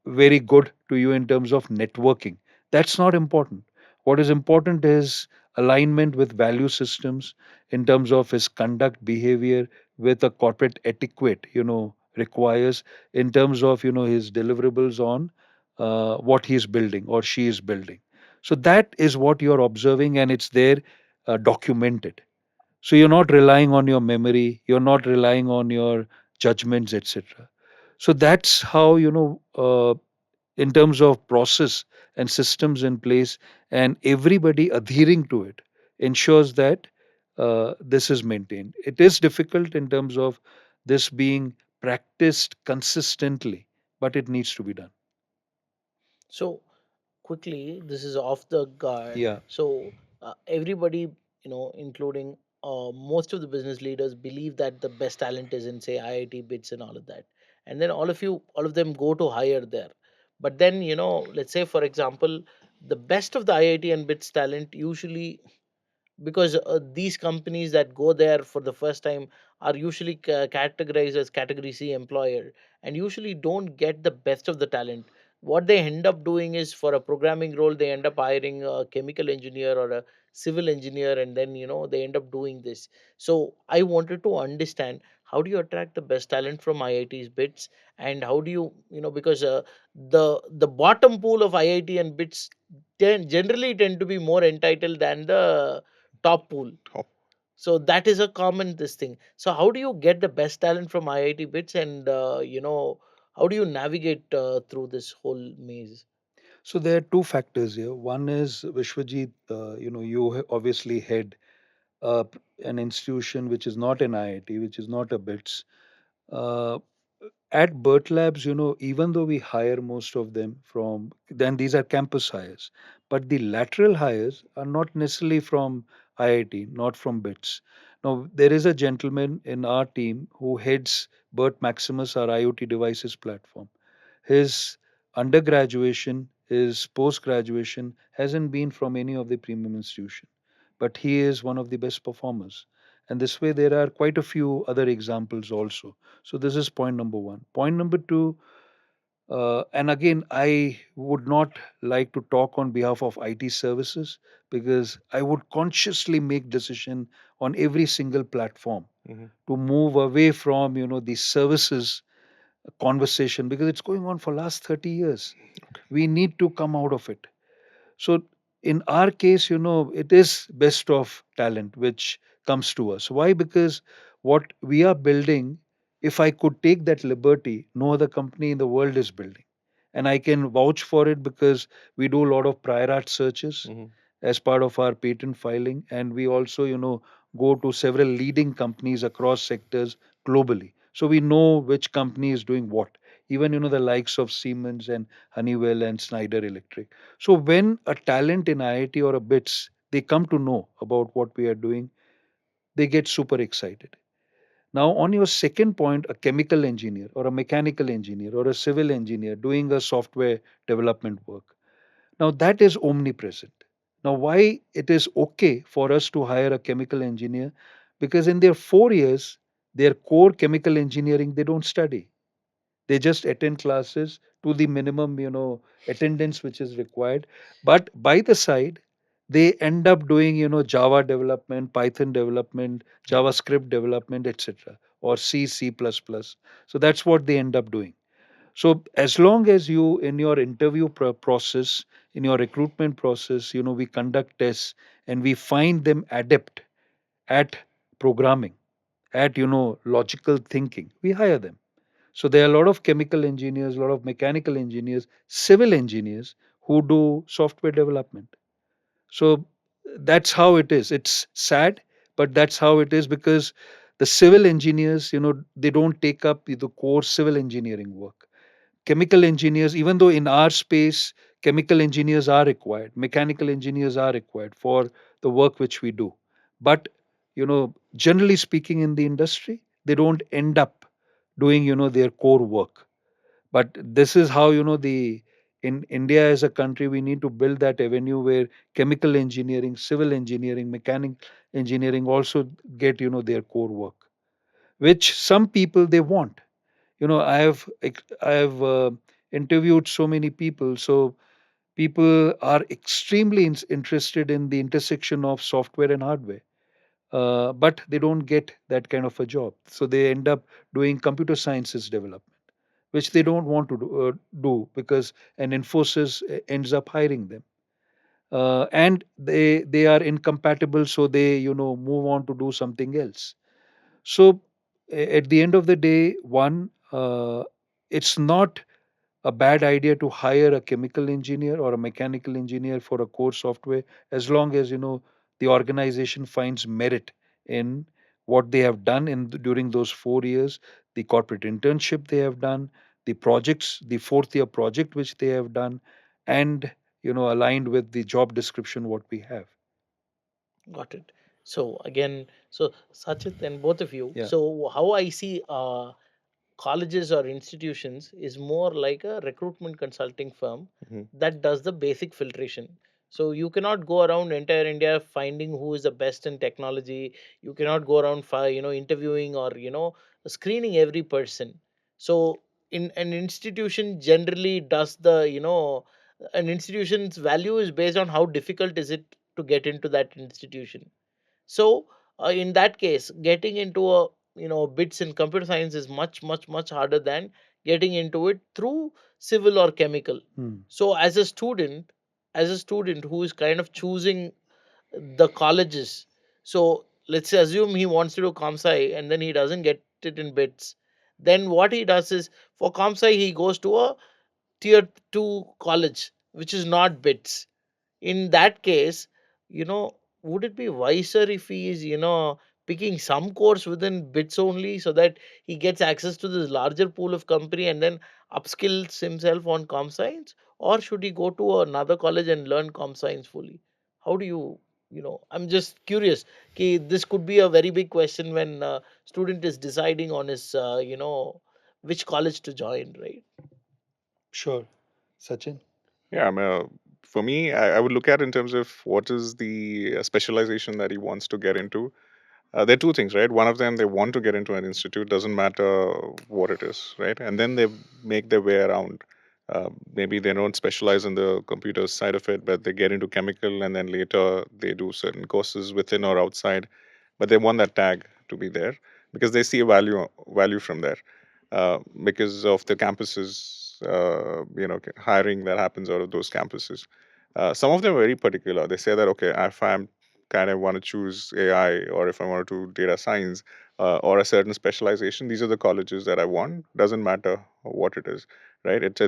very good to you in terms of networking? That's not important. What is important is alignment with value systems in terms of his conduct behavior with a corporate etiquette requires in terms of his deliverables on what he is building or she is building. So that is what you're observing, and it's there documented. So you're not relying on your memory, you're not relying on your judgments, etc. So that's how in terms of process and systems in place, and everybody adhering to it ensures that this is maintained. It is difficult in terms of this being practiced consistently, but it needs to be done. So quickly, this is off the guard. Yeah. So everybody, including most of the business leaders, believe that the best talent is in, say, IIT bits and all of that, and then all of them go to hire there. But then, let's say, for example, the best of the IIT and bits talent usually, because these companies that go there for the first time are usually categorized as category C employer, and usually don't get the best of the talent. What they end up doing is, for a programming role, they end up hiring a chemical engineer or a civil engineer, and then they end up doing this. So I wanted to understand, how do you attract the best talent from IIT's bits, and how do you, because the bottom pool of IIT and bits generally tend to be more entitled than the top pool. Top. So that is a common this thing. So how do you get the best talent from IIT bits, and how do you navigate through this whole maze? So there are two factors here. One is Vishwajit, you obviously head an institution which is not an IIT, which is not a BITS. Uh, at Bert Labs, even though we hire most of them from, then these are campus hires, but the lateral hires are not necessarily from IIT, not from BITS. Now, there is a gentleman in our team who heads Bert Maximus, our IoT devices platform. His undergraduation, his post graduation hasn't been from any of the premium institution, but he is one of the best performers. And this way, there are quite a few other examples also. So this is point number one. Point number two, and again, I would not like to talk on behalf of IT services because I would consciously make decision on every single platform Hmm. to move away from the services conversation because it's going on for last 30 years. We need to come out of it. So in our case, it is best of talent which comes to us. Why? Because what we are building, if I could take that liberty, no other company in the world is building. And I can vouch for it because we do a lot of prior art searches Hmm. as part of our patent filing. And we also, go to several leading companies across sectors globally. So we know which company is doing what. Even, the likes of Siemens and Honeywell and Schneider Electric. So when a talent in IIT or a BITS, they come to know about what we are doing, they get super excited. Now, on your second point, a chemical engineer or a mechanical engineer or a civil engineer doing a software development work. Now, that is omnipresent. Now, why it is okay for us to hire a chemical engineer? Because in their 4 years, their core chemical engineering, they don't study. They just attend classes to the minimum attendance which is required, but by the side they end up doing Java development, Python development, Hmm. JavaScript development, etc., or C++. So that's what they end up doing. So as long as you in your interview process, in your recruitment process, we conduct tests and we find them adept at programming, at logical thinking, we hire them. So there are a lot of chemical engineers, a lot of mechanical engineers, civil engineers who do software development. So that's how it is. It's sad, but that's how it is because the civil engineers, they don't take up the core civil engineering work. Chemical engineers, even though in our space, chemical engineers are required, mechanical engineers are required for the work which we do. But, generally speaking, in the industry, they don't end up doing, their core work. But this is how, the in India as a country, we need to build that avenue where chemical engineering, civil engineering, mechanical engineering also get, their core work, which some people they want. I have interviewed so many people. So people are extremely interested in the intersection of software and hardware, but they don't get that kind of a job. So they end up doing computer sciences development, which they don't want to do because an Infosys ends up hiring them, and they are incompatible, so they move on to do something else. So at the end of the day, one, it's not a bad idea to hire a chemical engineer or a mechanical engineer for a core software as long as the organization finds merit in what they have done during those 4 years, the corporate internship they have done, the projects, the fourth year project which they have done, and aligned with the job description what we have. Got it. So again, so Sachit and both of you, Yeah. so how I see colleges or institutions is more like a recruitment consulting firm Hmm. that does the basic filtration. So you cannot go around entire India finding who is the best in technology. You cannot go around interviewing or screening every person. So in an institution generally does the an institution's value is based on how difficult is it to get into that institution. So in that case, getting into a bits in computer science is much much much harder than getting into it through civil or chemical. Hmm. So as a student who is kind of choosing the colleges, so let's assume he wants to do comsci and then he doesn't get it in bits, then what he does is, for comsci he goes to a tier 2 college which is not bits. In that case, would it be wiser if he is, picking some course within bits only, so that he gets access to this larger pool of company and then upskills himself on com science? Or should he go to another college and learn com science fully? How do I'm just curious. Okay, this could be a very big question when student is deciding on his, which college to join, right? Sure. Sachin? Yeah, for me, I would look at in terms of what is the specialization that he wants to get into. There are two things, right? One of them, they want to get into an institute, doesn't matter what it is, right? And then they make their way around. Maybe they don't specialize in the computer side of it, but they get into chemical, and then later they do certain courses within or outside. But they want that tag to be there because they see a value from there, because of the campuses, hiring that happens out of those campuses. Some of them are very particular. They say that, okay, if I'm kind of want to choose AI, or if I want to do data science, or a certain specialization, these are the colleges that I want. Doesn't matter what it is, right? It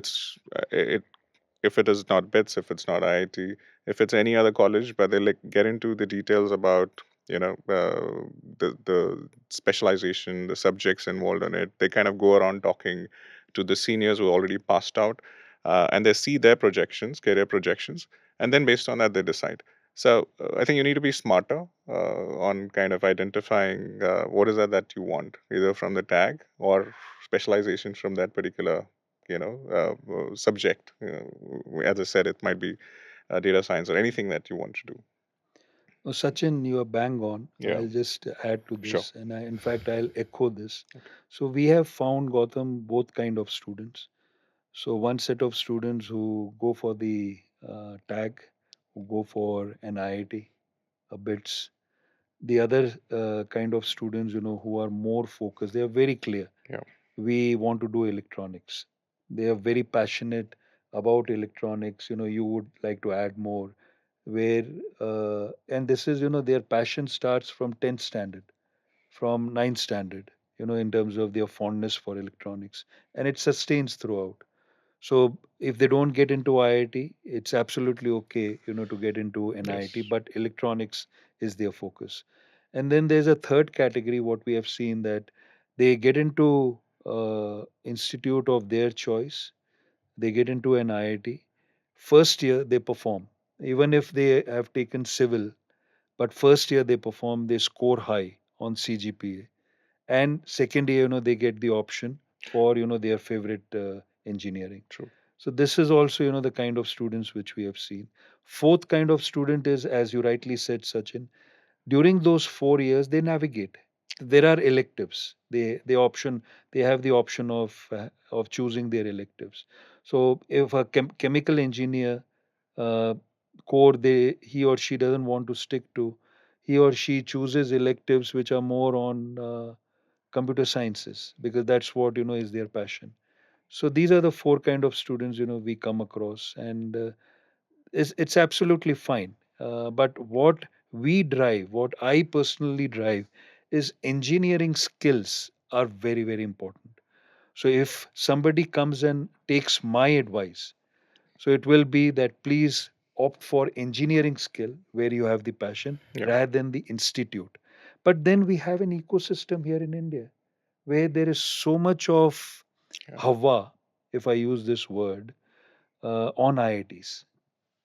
if it is not BITS, if it's not IIT, if it's any other college, but they like get into the details about the specialization, the subjects involved in it. They kind of go around talking to the seniors who already passed out, and they see their projections, career projections, and then based on that they decide. So I think you need to be smarter on kind of identifying what is that you want, either from the tag or specialization from that particular subject. As I said, it might be data science or anything that you want to do. Oh, Sachin, you are bang on. Yeah, I'll just add to sure. this, and in fact, I'll echo this. So we have found, Gautam, both kind of students. So one set of students who go for the tag, who go for an IIT, a BITS. The other kind of students, who are more focused. They are very clear. Yeah, We want to do electronics. They are very passionate about electronics. You would like to add more. Where and this is, their passion starts from 10th standard, from ninth standard. In terms of their fondness for electronics, and it sustains throughout. So if they don't get into IIT, it's absolutely okay, to get into an IIT, yes, but electronics is their focus. And then there's a third category, what we have seen, that they get into institute of their choice, they get into an IIT. First year they perform, even if they have taken civil, but first year they perform, they score high on CGPA, and second year they get the option for their favorite engineering. true. So this is also the kind of students which we have seen. Fourth kind of student is, as you rightly said, Sachin, during those 4 years they navigate. There are electives, they have the option of choosing their electives. So if a chemical engineer uh, core he or she doesn't want to stick to, he or she chooses electives which are more on computer sciences, because that's what is their passion. So these are the four kind of students we come across, and it's absolutely fine. But what I personally drive, is engineering skills are very, very important. So if somebody comes and takes my advice, so it will be that please opt for engineering skill where you have the passion Yeah, rather than the institute. But then we have an ecosystem here in India where there is so much of yeah, hawa, if I use this word, on IITs.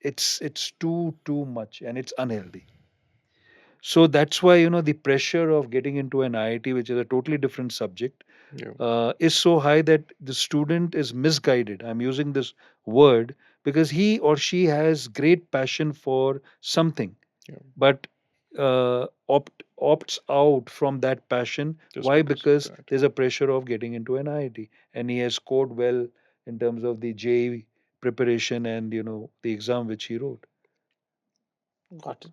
It's too much, and it's unhealthy. So that's why the pressure of getting into an IIT, which is a totally different subject, yeah, is so high that the student is misguided. I'm using this word because he or she has great passion for something, yeah. but opts out from that passion. Just Why? because of Because that. there's a pressure of getting into an IIT, and he has scored well in terms of the JEE preparation and the exam which he wrote. Got it.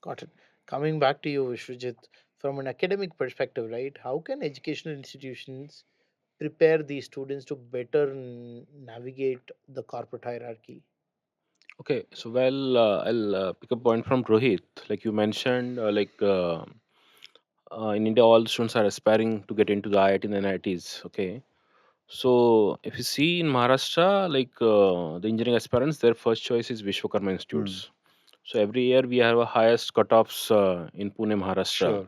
Got it. Coming back to you, Vishwajit, from an academic perspective, right? How can educational institutions prepare these students to better navigate the corporate hierarchy? Okay, so well, I'll pick a point from Rohit. Like you mentioned, in India, all students are aspiring to get into the IIT and NITs. Okay, so if you see in Maharashtra, the engineering aspirants, their first choice is Vishwakarma Hmm. Institutes. So every year we have a highest cutoffs in Pune, Maharashtra, Sure.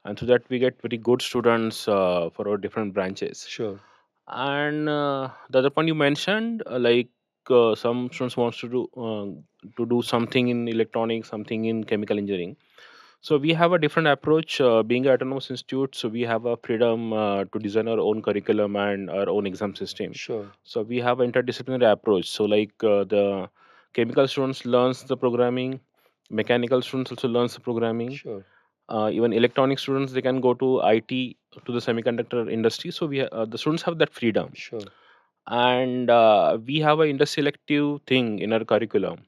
and through that we get very good students for our different branches. Sure. And the other point you mentioned, some students wants to do something in electronics, something in chemical engineering. So we have a different approach. Being an autonomous institute, so we have a freedom to design our own curriculum and our own exam system. Sure. So we have an interdisciplinary approach. So the chemical students learns the programming, mechanical students also learns the programming. Sure. Even electronic students, they can go to IT, to the semiconductor industry. So the students have that freedom, Sure. and we have a industry selective thing in our curriculum.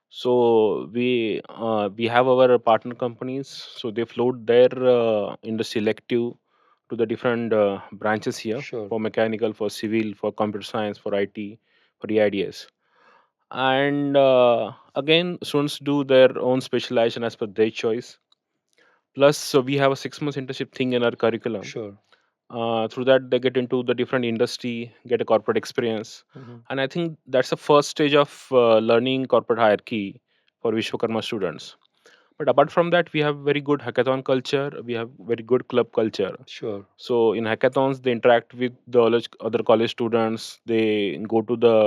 So we have our partner companies, so they float their industry elective to the different branches here, Sure. for mechanical, for civil, for computer science, for IT, for EIDS. And again, students do their own specialization as per their choice. Plus, so we have a 6 months internship thing in our curriculum. Sure. Through that, they get into the different industry, get a corporate experience, Mhm. and I think that's the first stage of learning corporate hierarchy for Vishwakarma students. But apart from that, we have very good hackathon culture. We have very good club culture. Sure. So in hackathons, they interact with the other college students. They go to the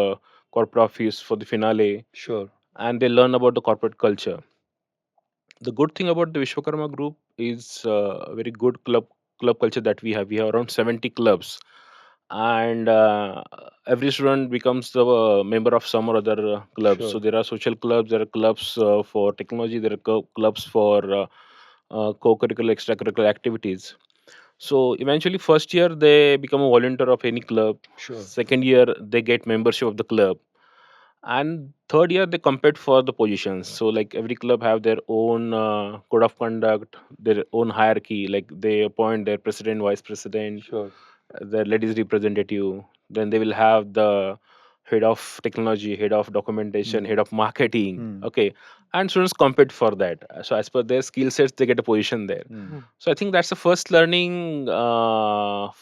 corporate office for the finale, Sure. and they learn about the corporate culture. The good thing about the Vishwakarma group is a very good club culture that we have. We have around 70 clubs, and every student becomes the member of some or other clubs. So Sure. there are social clubs, there are clubs for technology, there are clubs for co-curricular, extracurricular activities. So eventually, first year they become a volunteer of any club. Sure. Second year they get membership of the club, and third year they compete for the positions. So like every club have their own code of conduct, their own hierarchy. Like they appoint their president, vice president, Sure. the ladies representative. Then they will have the head of technology, head of documentation, Hmm. head of marketing. Hmm. Okay, and students compete for that. So as per their skill sets, they get a position there. Hmm. Mhm. So I think that's the first learning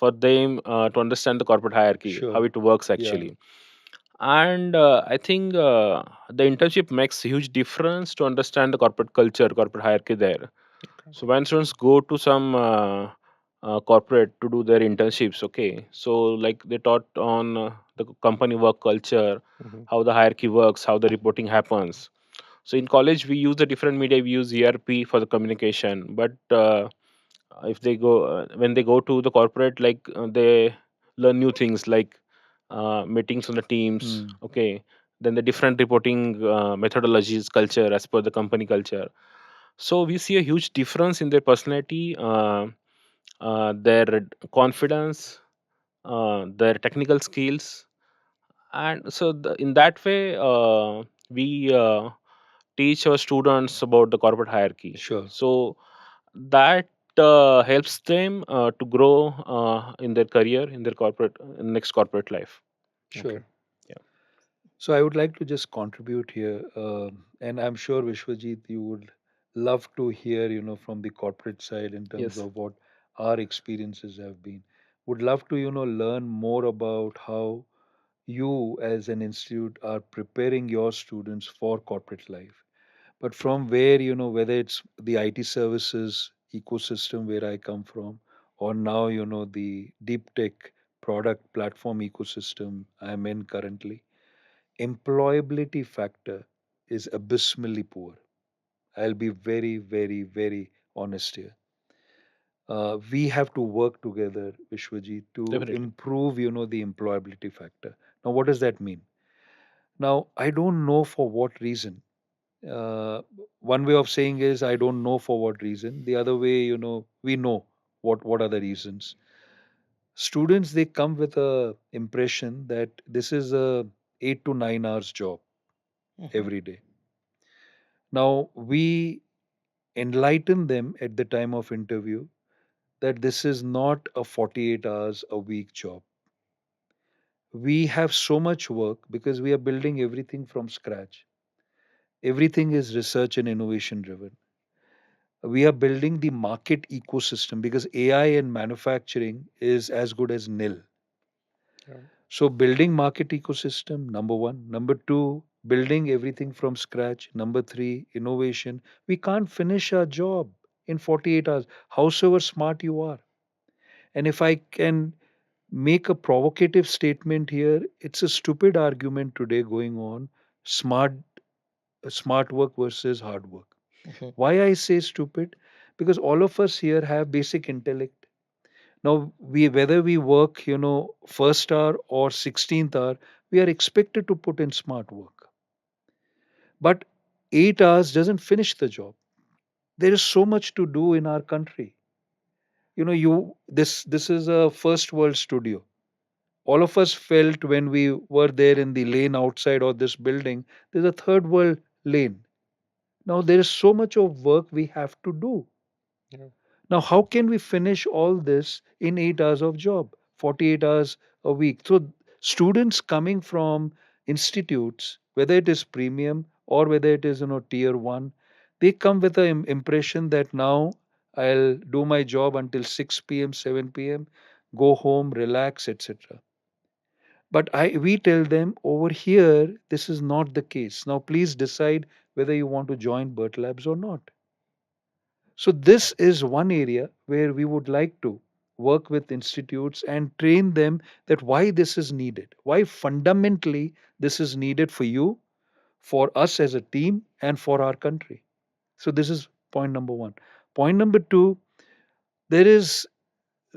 for them to understand the corporate hierarchy, how Sure. it works Yeah. actually. And I think the internship makes a huge difference to understand the corporate culture, corporate hierarchy there. Okay. So when students go to some corporate to do their internships, okay, so like they taught on the company work culture, Mhm. how the hierarchy works, how the reporting happens. So in college we use the different media, we use ERP for the communication, but if they go when they go to the corporate, they learn new things like meetings on the teams, Hmm. okay, then the different reporting methodologies, culture as per the company culture. So we see a huge difference in their personality, their confidence, their technical skills, and so in that way we teach our students about the corporate hierarchy. Sure. So that helps them to grow in their career, in their corporate next corporate life. Okay. Sure. Yeah. So I would like to just contribute here, and I'm sure Vishwajit, you would love to hear, from the corporate side in terms Yes. of what our experiences have been. Would love to, learn more about how you as an institute are preparing your students for corporate life. But from where, whether it's the IT services ecosystem where I come from, or now, the deep tech product platform ecosystem I'm in currently, employability factor is abysmally poor. I'll be very, very, very honest here. We have to work together, Vishwajit, to Definitely. improve, the employability factor. Now, what does that mean? Now, I don't know for what reason. Uh, One way of saying is I don't know for what reason. The other way, we know what are the reasons. Students, they come with a impression that this is a 8 to 9 hours job Mhm. every day. Now, we enlighten them at the time of interview that this is not a 48 hours a week job. We have so much work because we are building everything from scratch. Everything is research and innovation driven. We are building the market ecosystem because AI and manufacturing is as good as nil. Yeah. So building market ecosystem, number one. Number two, building everything from scratch. Number three, innovation. We can't finish our job in 48 hours, howsoever smart you are. And if I can make a provocative statement here, it's a stupid argument today going on, smart smart work versus hard work. Mhm. Why I say stupid? Because all of us here have basic intellect. Now, we whether we work, first hour or 16th hour, we are expected to put in smart work. But 8 hours doesn't finish the job. There is so much to do in our country. This is a first world studio. All of us felt when we were there in the lane outside of this building, there's a third world lane. Now there is so much of work we have to do. Yeah. Now, how can we finish all this in 8 hours of job, 48 hours a week? So, students coming from institutes, whether it is premium or whether it is tier one, they come with an impression that now I'll do my job until 6 p.m., 7 p.m., go home, relax, etc. But we tell them over here, this is not the case. Now, please decide whether you want to join Bert Labs or not. So, this is one area where we would like to work with institutes and train them that why this is needed, why fundamentally this is needed for you, for us as a team, and for our country. So, this is point number one. Point number two, there is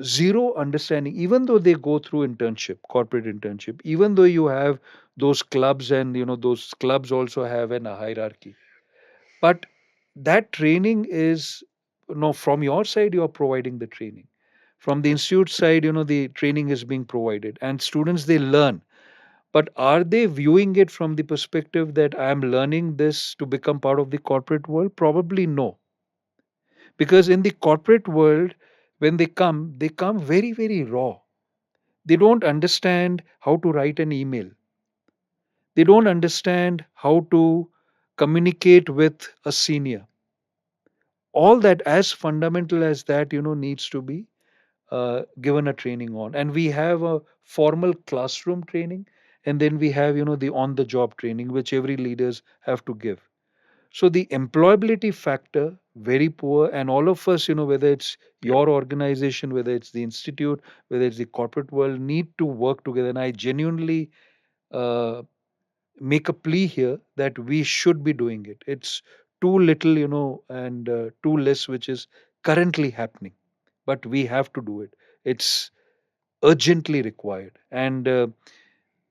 zero understanding, even though they go through internship, corporate internship, even though you have those clubs and those clubs also have a hierarchy. But that training is, from your side, you are providing the training. From the institute side, the training is being provided and students they learn. But are they viewing it from the perspective that I am learning this to become part of the corporate world? Probably no. Because in the corporate world, when they come very, very raw. They don't understand how to write an email. They don't understand how to communicate with a senior. All that, as fundamental as that, needs to be given a training on. And we have a formal classroom training, and then we have the on the job training which every leaders have to give. So the employability factor very poor, and all of us, whether it's your organization, whether it's the institute, whether it's the corporate world, need to work together. And I genuinely uh, make a plea here that we should be doing it. It's too little, and too less, which is currently happening. But we have to do it. It's urgently required. And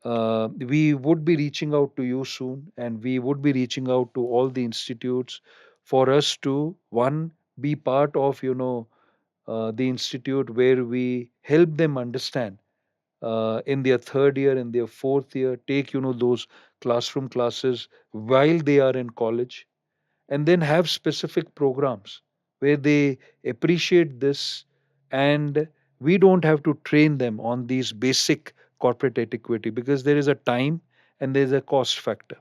we would be reaching out to you soon, and we would be reaching out to all the institutes for us to, one, be part of, the institute where we help them understand in their third year, in their fourth year, take those classroom classes while they are in college, and then have specific programs where they appreciate this, and we don't have to train them on these basic corporate etiquette because there is a time and there is a cost factor.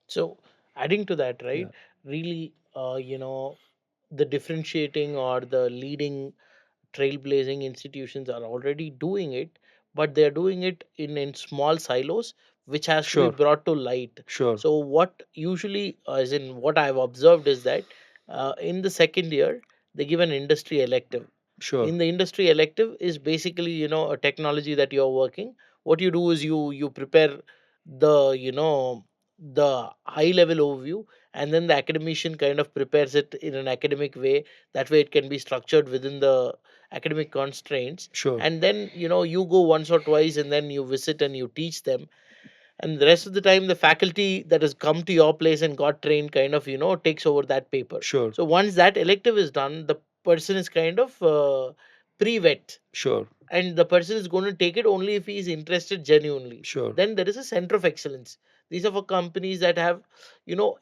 So, adding to that, Yeah, right, really, the differentiating or the leading trailblazing institutions are already doing it, but they're doing it in small silos, which has to be sure, brought to light. sure, So, what usually, as in what I've observed, is that in the second year, they give an industry elective. sure, In the industry elective is basically, a technology that you're working. What you do is you prepare the, the high level overview, and then the academician kind of prepares it in an academic way. That way it can be structured within the academic constraints. sure, And then, you go once or twice and then you visit and you teach them, and the rest of the time the faculty that has come to your place and got trained kind of, takes over that paper. sure, So once that elective is done, the person is kind of pre-vet, sure, and the person is going to take it only if he is interested genuinely. sure, Then there is a center of excellence. These are for companies that have,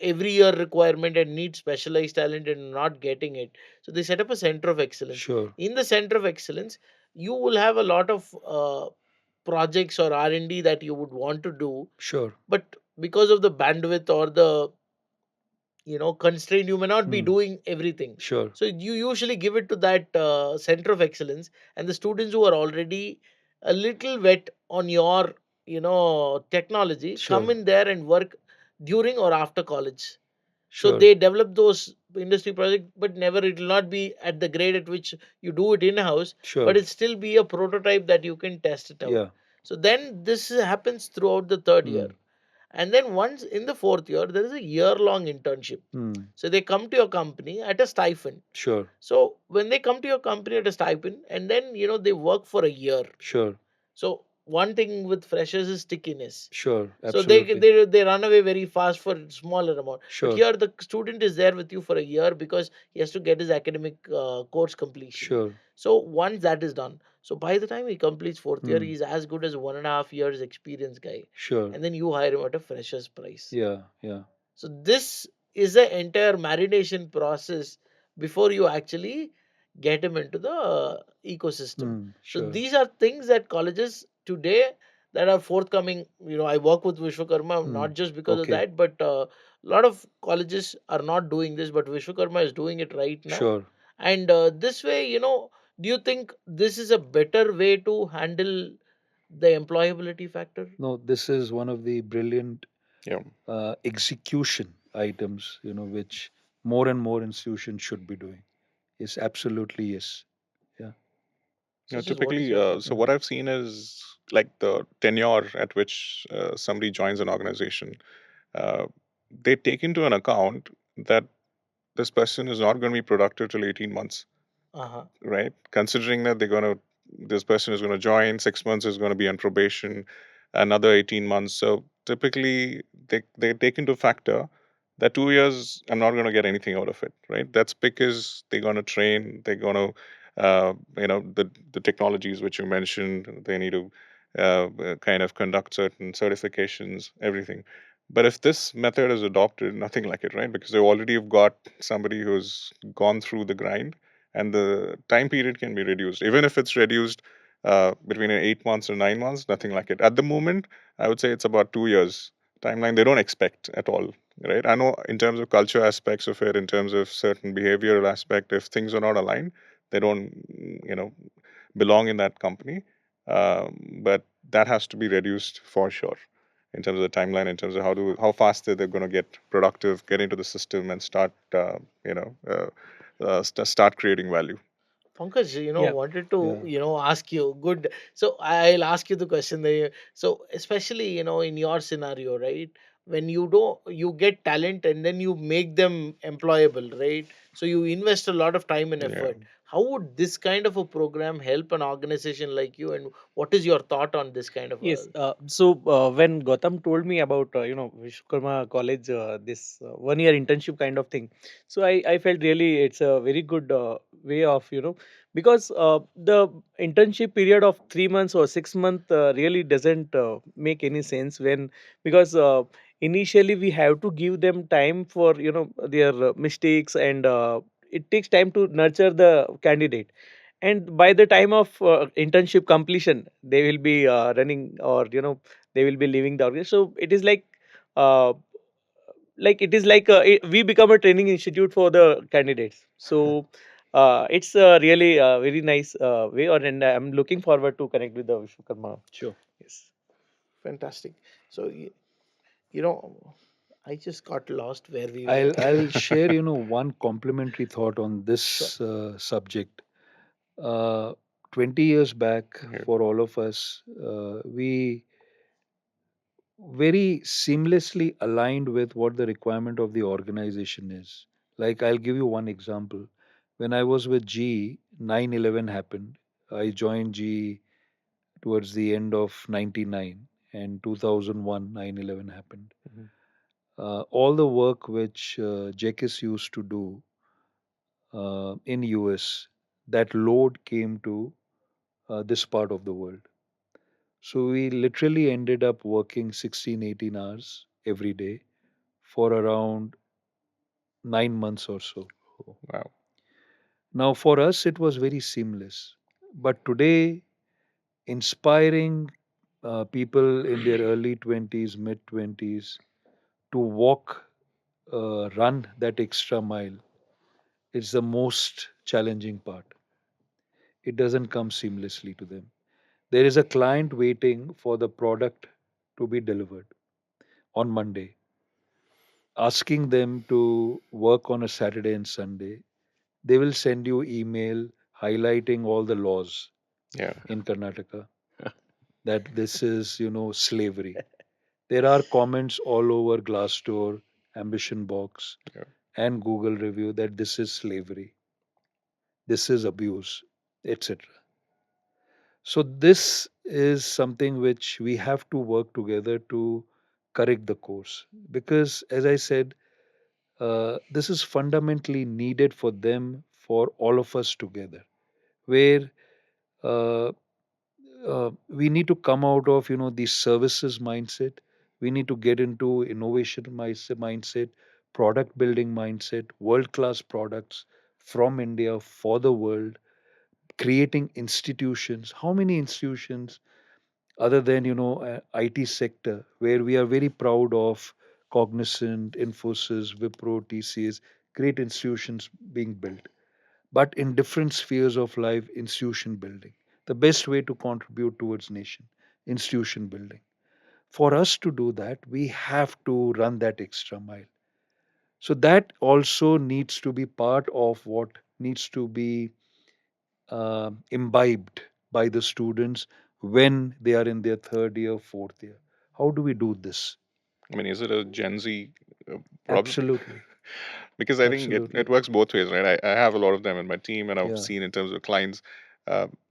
every year requirement and need specialized talent and not getting it. So they set up a center of excellence. Sure. In the center of excellence, you will have a lot of projects or R&D that you would want to do, Sure. but because of the bandwidth or the constraint, you may not be Hmm. doing everything. Sure. So you usually give it to that center of excellence, and the students who are already a little wet on your technology come Sure. in there and work during or after college. So Sure. they develop those industry projects, but never, it will not be at the grade at which you do it in house, but Sure. it still be a prototype that you can test it out. Yeah. So then this happens throughout the third year. Hmm. And then once in the fourth year, there is a year-long internship. Hmm. So they come to your company at a stipend. Sure. So when they come to your company at a stipend, and then they work for a year. Sure. So one thing with freshers is stickiness. Sure. So they Absolutely. they run away very fast for smaller amount. But Sure. here the student is there with you for a year because he has to get his academic course completion. Sure. So once that is done, so by the time he completes fourth year, Hmm. he's as good as 1.5 years experience guy, Sure. and then you hire him at a fresher's price. Yeah. Yeah. So this is an entire marination process before you actually get him into the ecosystem. Hmm. So Sure. these are things that colleges today that are forthcoming. I work with Vishwakarma Hmm. not just because of Okay. that, but a lot of colleges are not doing this, but Vishwakarma is doing it right now. Sure. And this way, do you think this is a better way to handle the employability factor? No, this is one of the brilliant Yeah. execution items, which more and more institutions should be doing. Yes, absolutely, yes. Yeah. Yeah, Sachit, what is typically, your take? so what I've seen is like the tenure at which somebody joins an organization. Uh, they take into an account that this person is not going to be productive till 18 months, Uh-huh. right? Considering that this person is going to join, 6 months is going to be on probation, another 18 months. So typically, they take into factor that 2 years, I'm not going to get anything out of it, right? That's because they're going to train, they're going to, the technologies which you mentioned, they need to kind of conduct certain certifications, everything. But if this method is adopted, nothing like it, right? Because they already have got somebody who's gone through the grind, and the time period can be reduced. Even if it's reduced between 8 months or 9 months, nothing like it. At the moment, I would say it's about 2 years timeline. They don't expect at all, right? I know in terms of culture aspects of it, in terms of certain behavioral aspect, if things are not aligned, they don't, belong in that company. But that has to be reduced for sure in terms of the timeline, in terms of how fast they're going to get productive, get into the system, and start start creating value. Pankaj, Yeah. wanted to, Yeah. ask you. Good. So I'll ask you the question there. So especially, in your scenario, right? When you get talent and then you make them employable, right? So you invest a lot of time and Yeah. effort. How would this kind of a program help an organization like you? And what is your thought on this kind of a? Yes. So when Gautam told me about Vishwakarma College, this 1 year internship kind of thing, so I felt really it's a very good way of because the internship period of 3 months or 6 months really doesn't make any sense when because initially we have to give them time for their mistakes and it takes time to nurture the candidate, and by the time of internship completion they will be running or they will be leaving the organization. So it is uh, like it is like we become a training institute for the candidates. So it's really a very nice way, or and I'm looking forward to connect with the Vishwakarma. Sure. Yes. Fantastic. So you know, I just got lost where we were. I'll share, one complimentary thought on Sure. this subject. Uh, 20 years back, Yeah. for all of us, we very seamlessly aligned with what the requirement of the organization is. Like, I'll give you one example. When I was with GE, 9/11 happened. I joined GE towards the end of 99, and 2001, 9/11 happened. Mhm. All the work which Jekis used to do in US, that load came to this part of the world. So we literally ended up working 16, 18 hours every day for around 9 months or so. Wow. Now, for us, it was very seamless. But today, inspiring people in their early 20s, mid 20s to walk, run that extra mile is the most challenging part. It doesn't come seamlessly to them. There is a client waiting for the product to be delivered on Monday, asking them to work on a Saturday and Sunday. They will send you email highlighting all the laws Yeah. in Karnataka that this is, slavery. There are comments all over Glassdoor, Ambition Box, Yeah. and Google review that this is slavery, this is abuse, etc. So this is something which we have to work together to correct the course, because, as I said, this is fundamentally needed for them, for all of us together, where uh, we need to come out of the services mindset. We need to get into innovation mindset, product building mindset, world class products from India for the world, creating institutions. How many institutions other than IT sector, where we are very proud of Cognizant, Infosys, Wipro, TCS, great institutions being built, but in different spheres of life, institution building. The best way to contribute towards nation, institution building. For us to do that, we have to run that extra mile. So that also needs to be part of what needs to be imbibed by the students when they are in their third year, fourth year. How do we do this? I mean, is it a Gen Z problem? Absolutely. Because I think it Absolutely. works both ways, right? I have a lot of them in my team, and I've Yeah. seen in terms of clients,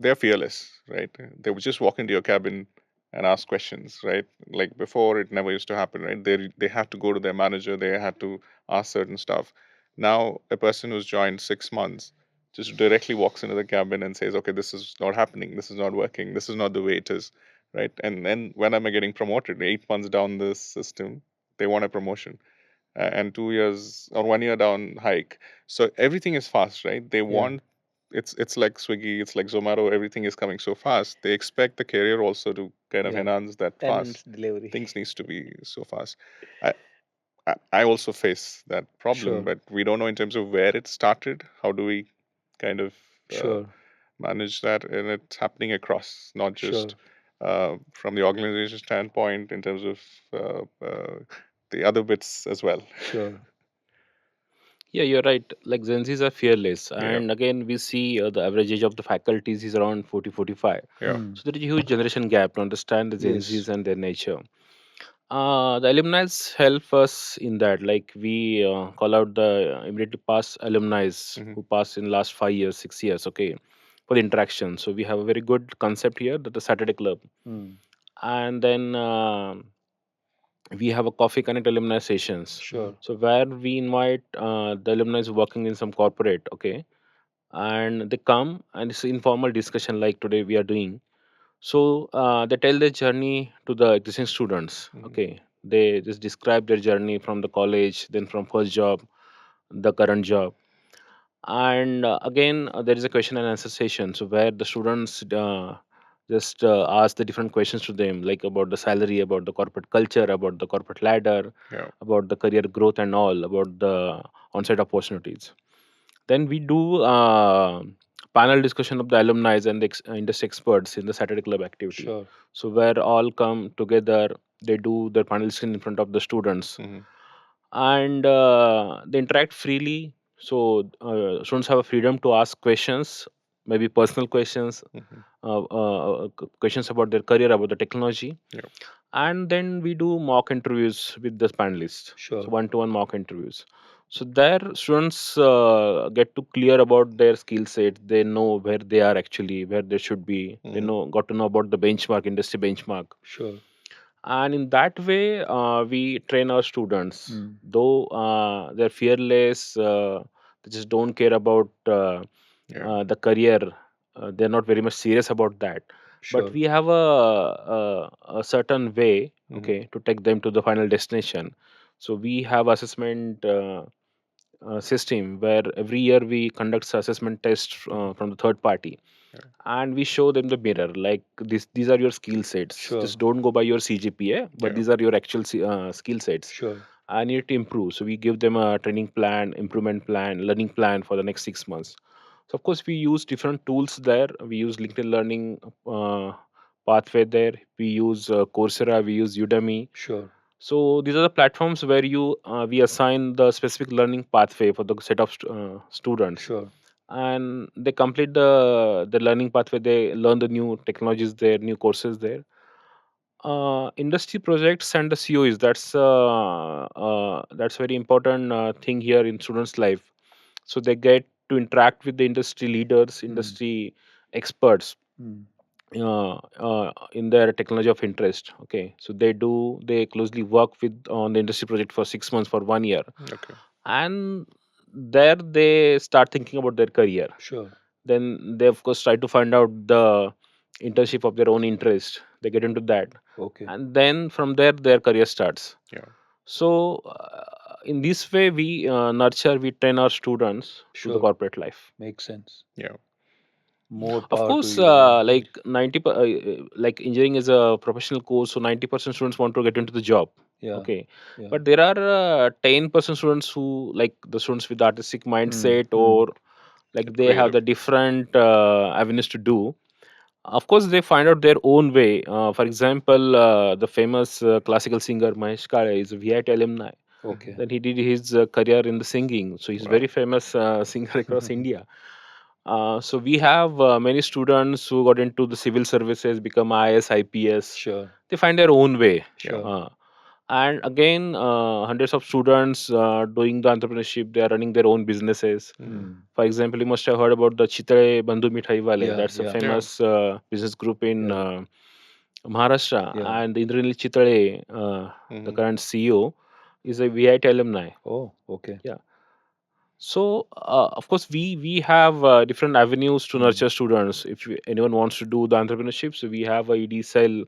they're fearless, right? They would just walk into your cabin and ask questions, right? Like before, it never used to happen, right? They have to go to their manager, they had to ask certain stuff. Now, a person who's joined 6 months just directly walks into the cabin and says, "Okay, this is not happening. This is not working. This is not the way it is." Right? And then when am I getting promoted? 8 months down this system, they want a promotion, and 2 years or 1 year down hike. So everything is fast, right? They Yeah. want, it's like Swiggy, it's like Zomato. Everything is coming so fast. They expect the career also to kind of Yeah. enhance that 10 fast. minutes delivery. Things needs to be so fast. I, I also face that problem, Sure. but we don't know in terms of where it started. How do we kind of uh, Sure. manage that? And it's happening across, not Sure. just from the organization standpoint, in terms of the other bits as well. Sure. Yeah, you're right. Like Gen Zs are fearless. Yeah, And again, we see the average age of the faculties is around 40, 45. yeah. Hmm. So there is a huge generation gap to understand the Gen Yes. Zs and their nature. The alumni help us in that. Like we call out the immediately past alumni Hmm. who passed in last 5 years, 6 years, okay, for the interaction. So we have a very good concept here that the Saturday Club. Hmm. And then we have a coffee connect alumni sessions. Hmm. Sure. So where we invite the alumni working in some corporate, okay, and they come and it's informal discussion like today we are doing. So they tell their journey to the existing students, Hmm. okay. They just describe their journey from the college, then from first job, the current job. And again, there is a question and answer session, so where the students just ask the different questions to them, like about the salary, about the corporate culture, about the corporate ladder, Yeah. about the career growth and all, about the on-site opportunities. Then we do panel discussion of the alumni and the industry experts in the Saturday Club activity. Sure. So where all come together, they do their panel discussion in front of the students, Hmm. and they interact freely. So students have a freedom to ask questions, maybe personal questions, Hmm. questions about their career, about the technology. Yeah. And then we do mock interviews with the panelists, so Sure. one-to-one mock interviews. So there students get to clear about their skill set. They know where they are actually, where they should be. They Hmm. know, got to know about the benchmark, industry benchmark. Sure. And in that way we train our students, Hmm. though they're fearless, they just don't care about Yeah. the career. They're not very much serious about that. but Sure. we have a certain way, Mhm. okay, to take them to the final destination. So we have assessment system where every year we conduct assessment tests from the third party, Yeah. and we show them the mirror, like this, these are your skill sets, Sure. just don't go by your CGPA, but Yeah. these are your actual skill sets. Sure. I need to improve, so we give them a training plan, improvement plan, learning plan for the next 6 months. So of course we use different tools there. We use LinkedIn Learning pathway there, we use Coursera, we use Udemy. Sure. So these are the platforms where you we assign the specific learning pathway for the set of students, Sure. and they complete the learning pathway. They learn the new technologies there, new courses there. Industry projects and the COEs. That's very important thing here in students' life. So they get to interact with the industry leaders, Mm. industry experts Mm. in their technology of interest. Okay, so they closely work with on the industry project for 6 months, for 1 year, Okay. and there they start thinking about their career. Sure. Then they of course try to find out the internship of their own interest. They get into that, Okay. and then from there their career starts. Yeah. So in this way we nurture, we train our students to the Sure. corporate life. Makes sense. Yeah. More Of power to course, you. like like engineering is a professional course, so 90% students want to get into the job. Yeah. Okay, Yeah. but there are 10% students who, like the students with artistic Mm. mindset, Mm. or like they have Creative. the different avenues to do. Of course, they find out their own way. For example, the famous classical singer Mahesh Kale is a VIT alumni. Okay. Then he did his career in the singing, so he's very Wow. famous singer across India. So we have many students who got into the civil services, become IS, IPS. Sure. They find their own way. Yeah. Sure. And again, hundreds of students doing the entrepreneurship. They are running their own businesses. Mhm. Mm. For example, you must have heard about the Chitale Bandhu Mithai Wale. Yeah. That's a Yeah. Yeah. famous business group in Yeah. Maharashtra. Yeah. And Indranil Chitale, the Mhm. current CEO, is a VIT alumni. Oh. Okay. Yeah. So, of course, we have different avenues to Mm. nurture students. If anyone wants to do the entrepreneurship, so we have a ED cell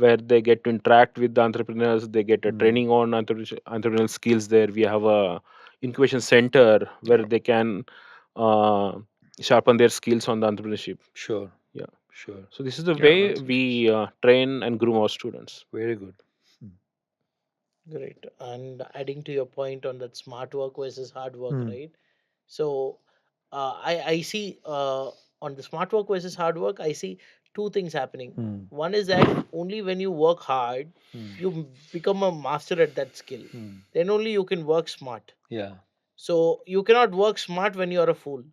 where they get to interact with the entrepreneurs. They get a Mm. training on entrepreneurial skills there. We have a incubation center where Yeah. they can uh, sharpen their skills on the entrepreneurship. Sure. Yeah. Sure. So this is the Yeah. way That's interesting. we train and groom our students. Very good. Mm. Great. And adding to your point on that smart work versus hard work, Mm. right? So I see on the smart work versus hard work, I see two things happening. Mm. One is that only when you work hard, Mm. you become a master at that skill. Mm. Then only you can work smart. Yeah. So you cannot work smart when you are a fool.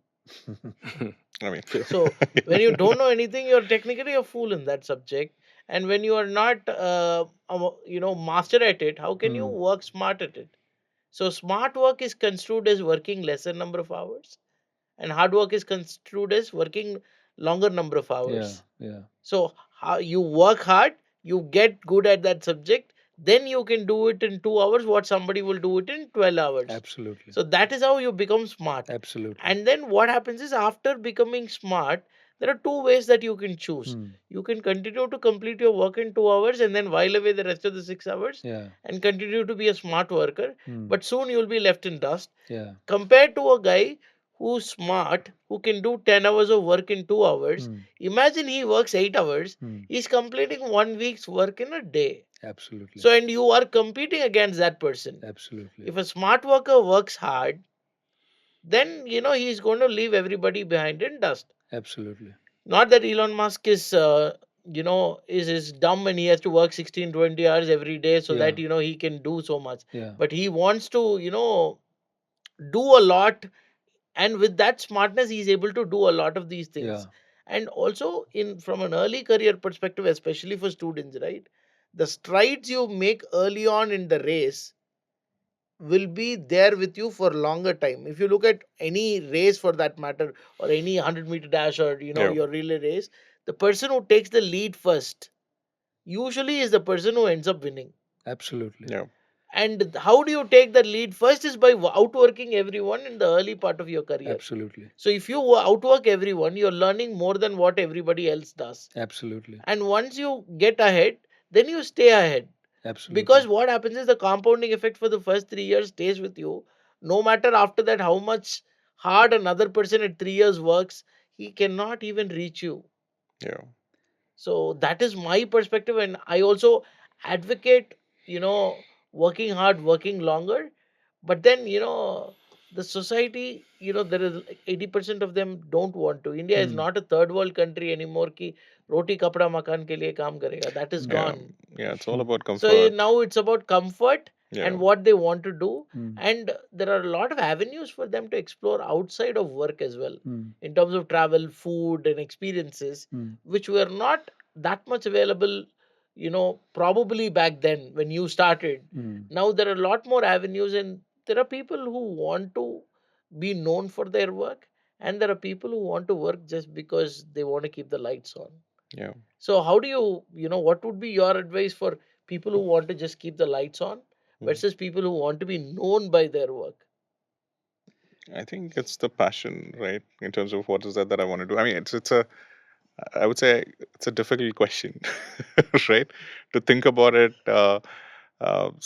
I mean, True. So when you don't know anything, you're technically a fool in that subject. And when you are not, master at it, how can you Mm. work smart at it? So smart work is construed as working lesser number of hours, and hard work is construed as working longer number of Yeah. hours. Yeah. So how you work hard, you get good at that subject, then you can do it in 2 hours what somebody will do it in 12 hours. Absolutely. So that is how you become smart. Absolutely. And then what happens is after becoming smart, there are two ways that you can choose. Mm. You can continue to complete your work in 2 hours and then while away the rest of the 6 hours Yeah. and continue to be a smart worker, Mm. but soon you'll be left in dust. Yeah. Compared to a guy who's smart, who can do 10 hours of work in 2 hours, Mm. imagine he works 8 hours, Mm. he's completing 1 week's work in a day. Absolutely. So, and you are competing against that person. Absolutely. If a smart worker works hard, then he's going to leave everybody behind in dust. Absolutely. Not that Elon Musk is is dumb and he has to work 16 20 hours every day so Yeah. that he can do so much, Yeah. but he wants to do a lot, and with that smartness he's able to do a lot of these things. Yeah. And also in from an early career perspective, especially for students, right, the strides you make early on in the race will be there with you for longer time. If you look at any race for that matter, or any 100-meter dash, or yeah. your relay race, the person who takes the lead first usually is the person who ends up winning. Absolutely. Yeah. And how do you take that lead? First is by outworking everyone in the early part of your career. Absolutely. So if you outwork everyone, you're learning more than what everybody else does. Absolutely. And once you get ahead, then you stay ahead. Absolutely. Because what happens is the compounding effect for the first 3 years stays with you. No matter after that how much hard another person at 3 years works, he cannot even reach you. Yeah. So that is my perspective, and I also advocate, working hard, working longer. But then, the society, there is like 80% of them don't want to. India is Hmm. not a third world country anymore ki roti kapda makan ke liye kaam karega. That is Yeah. gone. Yeah. It's all Hmm. about So comfort. now it's about comfort Yeah. and what they want to do. Hmm. And there are a lot of avenues for them to explore outside of work as well, Hmm. in terms of travel, food, and experiences, Hmm. which were not that much available, probably back then when you started. Hmm. Now there are a lot more avenues, and there are people who want to be known for their work, and there are people who want to work just because they want to keep the lights on. Yeah. So how do what would be your advice for people who want to just keep the lights on Mm. versus people who want to be known by their work? I think it's the passion, right? In terms of what is that I want to do. I mean, it's a I would say it's a difficult question, right? To think about it.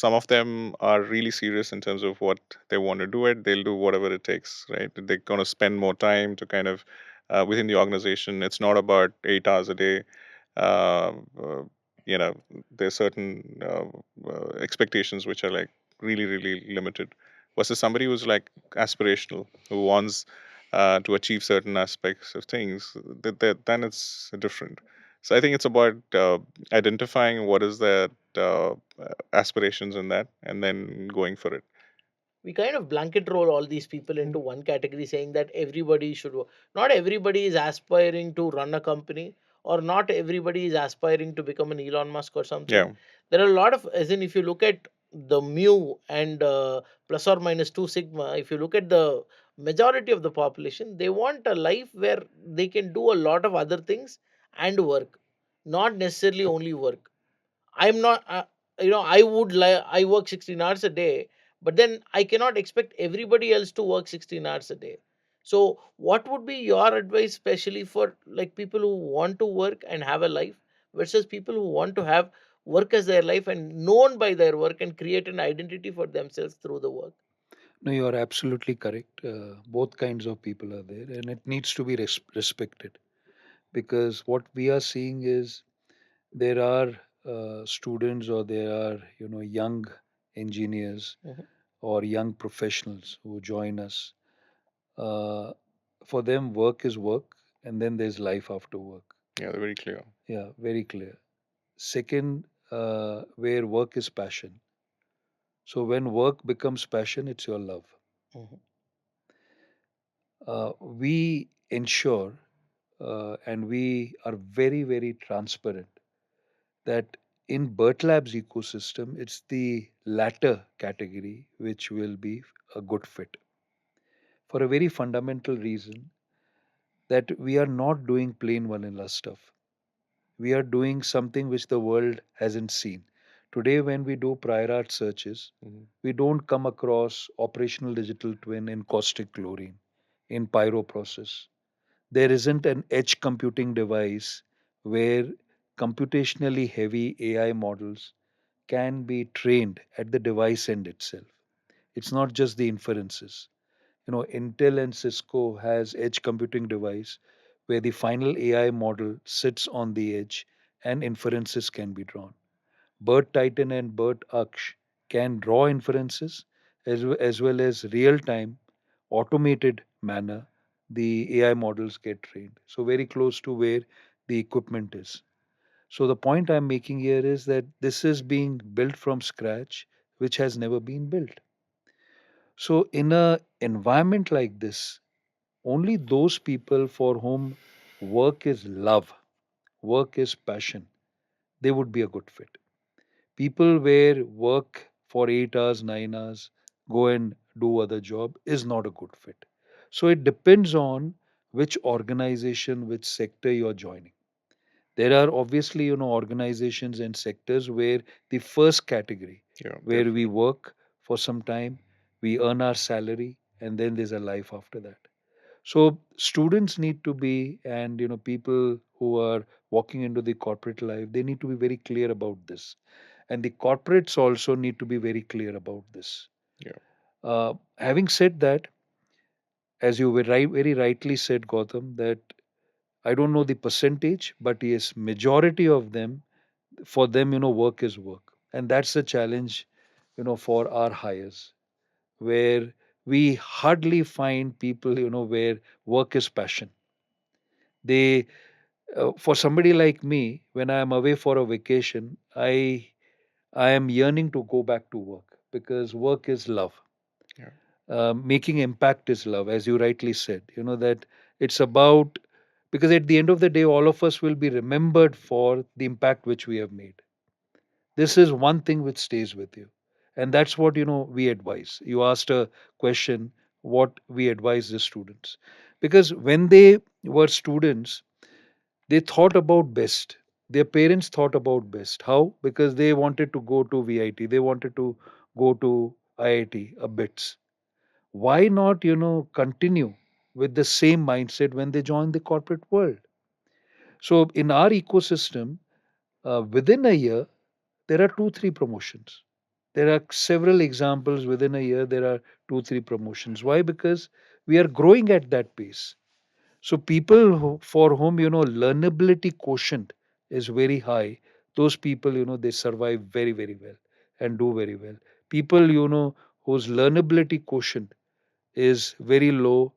Some of them are really serious in terms of what they want to do. It they'll do whatever it takes, right? They're going to spend more time to kind of within the organization. It's not about 8 hours a day. Uh, uh, there's certain expectations which are like really really limited. Versus somebody who's like aspirational, who wants to achieve certain aspects of things, then it's different. So I think it's about identifying what is that aspirations in that, and then going for it. We kind of blanket roll all these people into one category, saying that everybody should work. Not everybody is aspiring to run a company, or not everybody is aspiring to become an Elon Musk or something. Yeah, There are a lot of, as in, if you look at the mu and plus or minus 2 sigma, if you look at the majority of the population, they want a life where they can do a lot of other things and work, not necessarily only work. I'm not, I would like, I work 16 hours a day, but then I cannot expect everybody else to work 16 hours a day. So, what would be your advice, especially for like people who want to work and have a life versus people who want to have work as their life and known by their work and create an identity for themselves through the work? No, you are absolutely correct. Both kinds of people are there, and it needs to be respected, because what we are seeing is there are students, or there are young engineers Mhm. or young professionals who join us. Uh, for them, work is work, and then there's life after work. yeah, they're very clear. Yeah, very clear. Second, where work is passion. So when work becomes passion, it's your love. Mhm. We ensure, and we are very, very transparent that in Bert Labs ecosystem, it's the latter category which will be a good fit, for a very fundamental reason, that we are not doing plain vanilla stuff. We are doing something which the world hasn't seen. Today, when we do prior art searches, Mhm. we don't come across operational digital twin in caustic chlorine, in pyro process. There isn't an edge computing device where computationally heavy AI models can be trained at the device end itself. It's not just the inferences. Intel and Cisco has edge computing device where the final AI model sits on the edge and inferences can be drawn. Bert Titan and Bert Aksh can draw inferences as well as real time automated manner the AI models get trained. So very close to where the equipment is. So the point I'm making here is that this is being built from scratch, which has never been built. So in a environment like this, only those people for whom work is love, work is passion, they would be a good fit. People where work for 8 hours, 9 hours, go and do other job is not a good fit. So it depends on which organization, which sector you're joining. There are obviously, organizations and sectors where the first category, Yeah, where we definitely. work for some time, we earn our salary, and then there's a life after that. So students need to be, and people who are walking into the corporate life, they need to be very clear about this, and the corporates also need to be very clear about this. Yeah, Having said that, as you very rightly said, Gautam, that I don't know the percentage, but yes, majority of them, for them, work is work. And that's the challenge, for our hires, where we hardly find people, where work is passion. They, for somebody like me, when I am away for a vacation, I am yearning to go back to work because work is love. yeah, Making impact is love, as you rightly said. That it's about, because at the end of the day, all of us will be remembered for the impact which we have made. This is one thing which stays with you, and that's what we advise. You asked a question, what we advise the students, because when they were students, they thought about best. Their parents thought about best. How? Because they wanted to go to VIT, they wanted to go to IIT, a bits. Why not continue with the same mindset when they join the corporate world? So in our ecosystem, within a year, there are 2 3 promotions. There are several examples. Within a year there are 2 3 promotions. Why? Because we are growing at that pace. So people for whom learnability quotient is very high, those people they survive very very well and do very well. People whose learnability quotient is very low,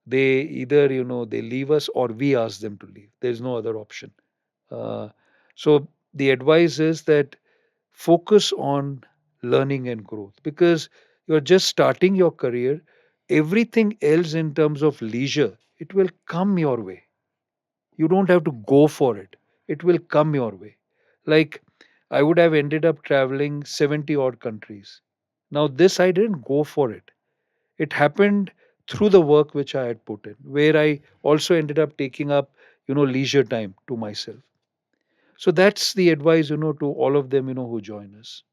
they either they leave us or we ask them to leave. There's no other option. uh, so the advice is that focus on learning and growth, because you're just starting your career. Everything else in terms of leisure, it will come your way. You don't have to go for it, it will come your way. Like, I would have ended up traveling 70 odd countries. Now this, I didn't go for it. It happened through the work which I had put in, where I also ended up taking up leisure time to myself. So that's the advice to all of them who join us.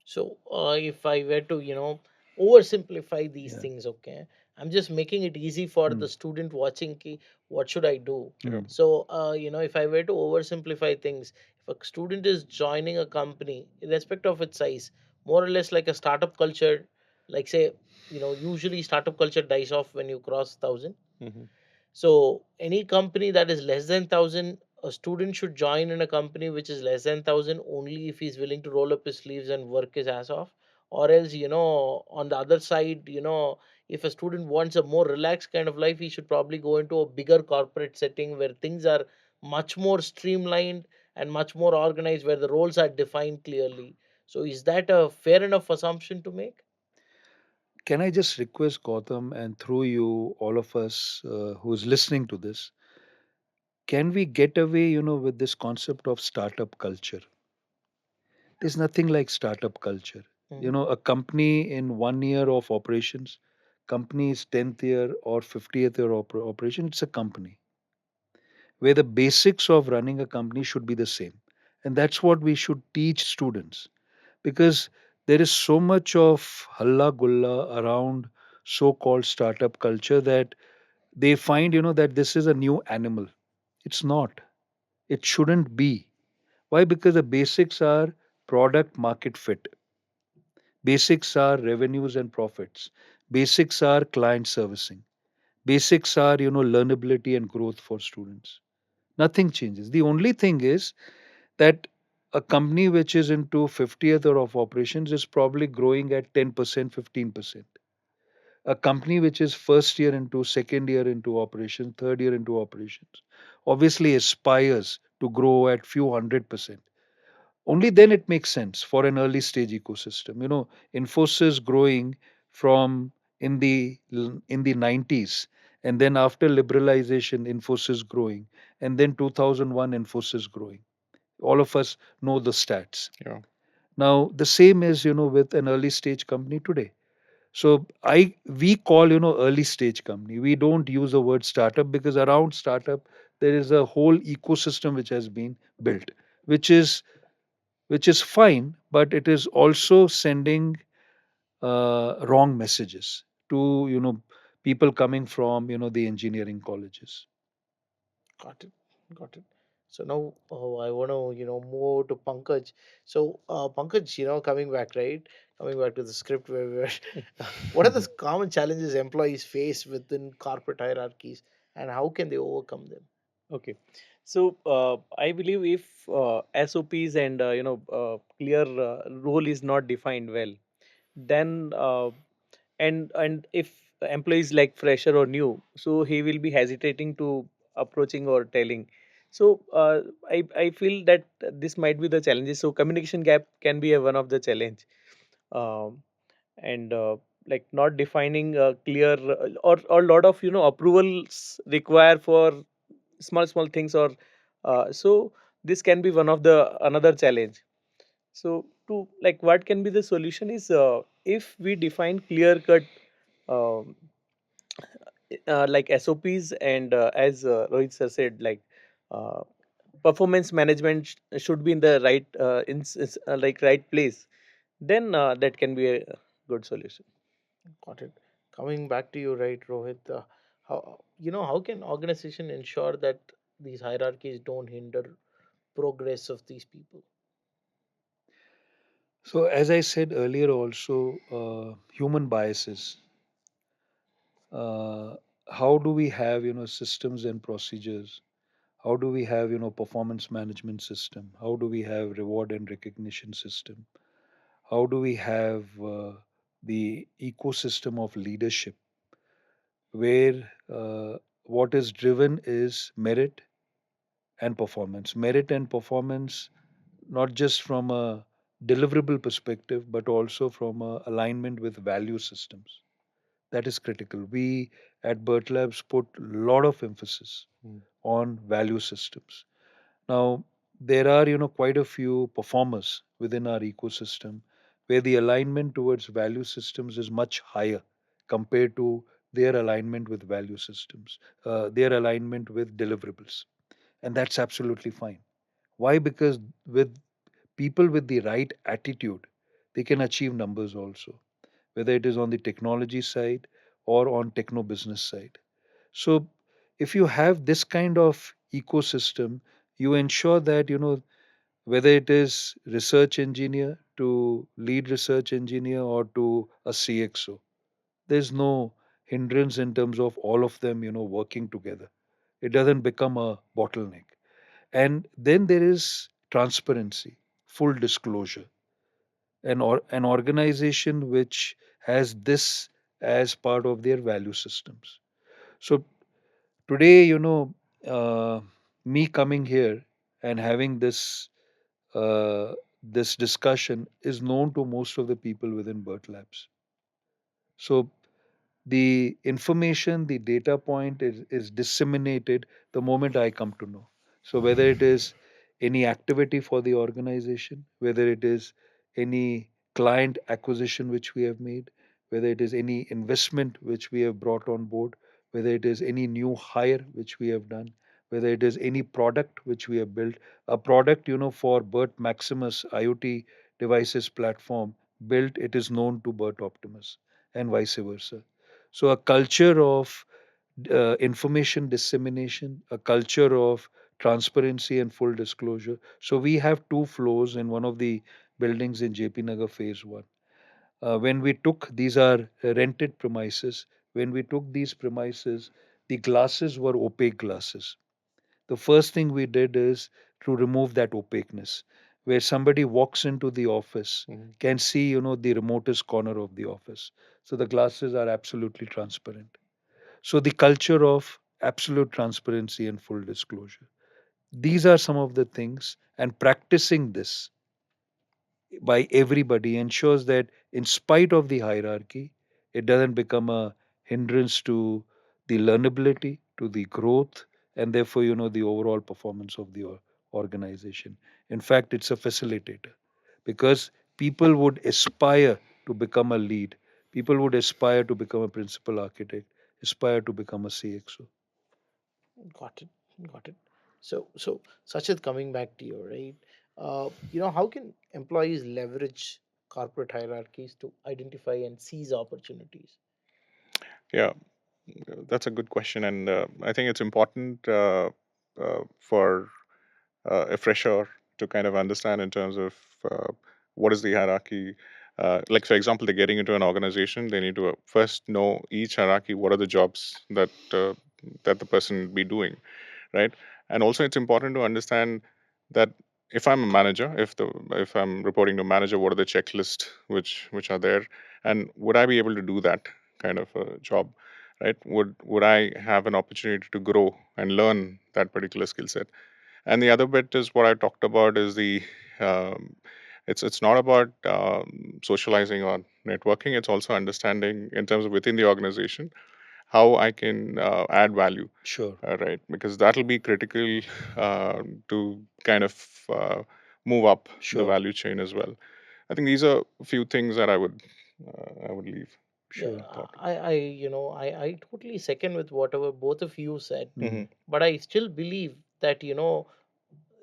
So, if I were to, oversimplify these Yeah. things, okay, I'm just making it easy for Hmm. the student watching. Ki, what should I do? yeah, Hmm. So, if I were to oversimplify things, if a student is joining a company, irrespective of its size, more or less like a startup culture, like say, usually startup culture dies off when you cross 1,000. hmm, So any company that is less than 1,000, a student should join in a company which is less than 1,000 only if he's willing to roll up his sleeves and work his ass off. Or else, on the other side, if a student wants a more relaxed kind of life, he should probably go into a bigger corporate setting where things are much more streamlined and much more organized, where the roles are defined clearly. So is that a fair enough assumption to make? Can I just request Gautam, and through you, all of us who's listening to this, can we get away, with this concept of startup culture? There's nothing like startup culture. Mhm. A company in 1 year of operations, company's 10th year or 50th year operation, it's a company where the basics of running a company should be the same. And that's what we should teach students, because there is so much of halla gulla around so-called startup culture that they find that this is a new animal. It's not. It shouldn't be. Why? Because the basics are product market fit, basics are revenues and profits, basics are client servicing, basics are learnability and growth for students. Nothing changes. The only thing is that a company which is into 50th year of operations is probably growing at 10%, 15%. A company which is first year into, second year into operation, third year into operations, obviously aspires to grow at few 100%. Only then it makes sense for an early stage ecosystem. Infosys growing from in the 90s, and then after liberalization, Infosys growing, and then 2001, Infosys growing. All of us know the stats. yeah, Now the same is with an early stage company today. So we call early stage company. We don't use the word startup, because around startup there is a whole ecosystem which has been built, which is which is fine, but it is also sending wrong messages to people coming from the engineering colleges. Got it. Got it. So now I want to, move over to Pankaj. So, Pankaj, coming back, right? Coming back to the script where we were, what are the common challenges employees face within corporate hierarchies and how can they overcome them? Okay. So I believe if SOPs and clear role is not defined well, then and if employee is like fresher or new, so he will be hesitating to approaching or telling. So I feel that this might be the challenges. So communication gap can be one of the challenge. Um, and like not defining clear or lot of approvals require for small things or so this can be one of the another challenge. So to like what can be the solution is if we define clear cut um, like SOPs and as Rohit sir said like uh, performance management should be in the right like right place, then that can be a good solution. Got it. Coming back to you, right, Rohit? How can organization ensure that these hierarchies don't hinder progress of these people? So, as I said earlier, also human biases. Uh, how do we have systems and procedures? How do we have performance management system? How do we have reward and recognition system? How do we have the ecosystem of leadership where what is driven is merit and performance? Merit and performance, not just from a deliverable perspective, but also from a alignment with value systems. That is critical. We at Bert Labs put a lot of emphasis on value systems. Now, there are, quite a few performers within our ecosystem where the alignment towards value systems is much higher compared to their alignment with value systems, their alignment with deliverables. And that's absolutely fine. Why? Because with people with the right attitude, they can achieve numbers also, whether it is on the technology side or on techno business side. So, if you have this kind of ecosystem, you ensure that, whether it is research engineer to lead research engineer or to a CXO, there's no hindrance in terms of all of them, working together. It doesn't become a bottleneck. And then there is transparency, full disclosure, an organization which has this as part of their value systems. So today, me coming here and having this discussion is known to most of the people within Bert Labs. So the information, the data point is disseminated the moment I come to know. So whether it is any activity for the organization, whether it is any client acquisition which we have made, whether it is any investment which we have brought on board, whether it is any new hire which we have done, whether it is any product which we have built, a product for Bert Maximus IoT devices platform built, it is known to Bert Optimus and vice versa. So, a culture of information dissemination, a culture of transparency and full disclosure. So, we have two floors in one of the buildings in JP Nagar Phase 1. When we took, these are rented premises, when we took these premises, the glasses were opaque glasses. The first thing we did is to remove that opaqueness. Where somebody walks into the office, can see, the remotest corner of the office. So the glasses are absolutely transparent. So the culture of absolute transparency and full disclosure. These are some of the things, and practicing this by everybody ensures that, in spite of the hierarchy, it doesn't become a hindrance to the learnability, to the growth, and therefore, the overall performance of the organization. In fact, it's a facilitator because people would aspire to become a lead, people would aspire to become a principal architect, aspire to become a CXO. Got it. Got it. So Sachit, coming back to you, right? How can employees leverage corporate hierarchies to identify and seize opportunities? Yeah, that's a good question, and I think it's important for a fresher to kind of understand in terms of what is the hierarchy. Like for example, they're getting into an organization, they need to first know each hierarchy. What are the jobs that the person will be doing, right? And also, it's important to understand that if I'm a manager, if I'm reporting to a manager, what are the checklist which are there, and would I be able to do that kind of a job, right? Would I have an opportunity to grow and learn that particular skill set? And the other bit is what I talked about is the um, it's not about socializing or networking. It's also understanding in terms of within the organization how I can add value, Sure. right? Because that'll be critical to kind of move up the Sure. value chain as well. I think these are a few things that I would leave Yeah, Sure. thought. I totally second with whatever both of you said, Hmm. Mm. but I still believe that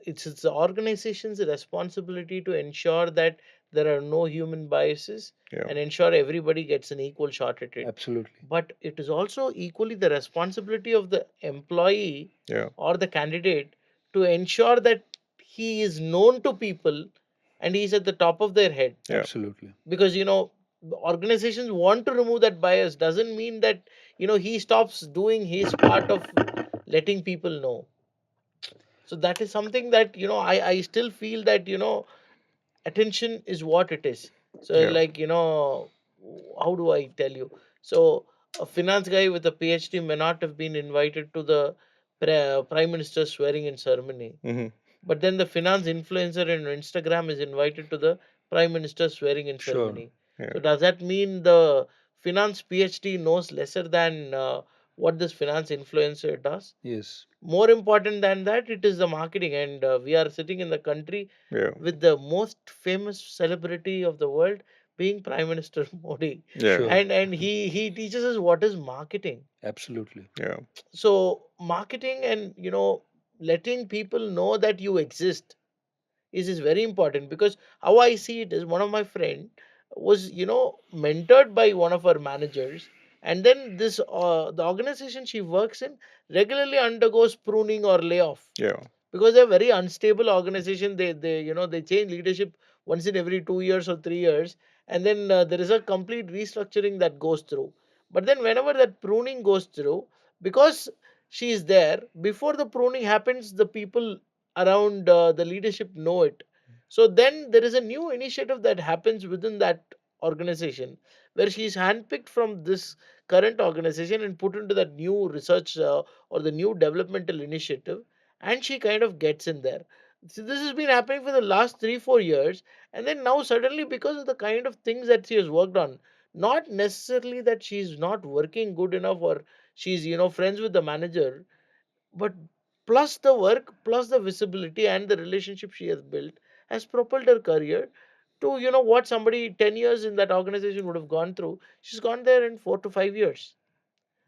it's the organization's responsibility to ensure that there are no human biases Yeah, and ensure everybody gets an equal shot at it. Absolutely. But it is also equally the responsibility of the employee yeah, or the candidate to ensure that he is known to people and he's at the top of their head. yeah, Because the organizations want to remove that bias doesn't mean that he stops doing his part of letting people know. So that is something that I still feel that attention is what it is. So yeah, like how do I tell you? So a finance guy with a PhD may not have been invited to the prime minister's swearing in ceremony, hmm, but then the finance influencer in Instagram is invited to the prime minister's swearing in Sure. ceremony. yeah, So does that mean the finance PhD knows lesser than what this finance influencer does? Yes. More important than that, it is the marketing, and we are sitting in the country yeah, with the most famous celebrity of the world being Prime Minister Modi, yeah, Sure. and he teaches us what is marketing. Absolutely. yeah, So marketing and letting people know that you exist is very important, because how I see it is, one of my friend was mentored by one of our managers, and then this the organization she works in regularly undergoes pruning or layoff, yeah, because they're very unstable organization. They change leadership once in every 2 years or 3 years, and then there is a complete restructuring that goes through. But then whenever that pruning goes through, because she is there before the pruning happens, the people around the leadership know it. So then there is a new initiative that happens within that organization, where she is handpicked from this current organization and put into that new research or the new developmental initiative, and she kind of gets in there. So this has been happening for the last 3 4 years, and then now suddenly, because of the kind of things that she has worked on, not necessarily that she's not working good enough or she's friends with the manager, but plus the work, plus the visibility and the relationship she has built, has propelled her career to what somebody 10 years in that organization would have gone through, she's gone there in 4 to 5 years.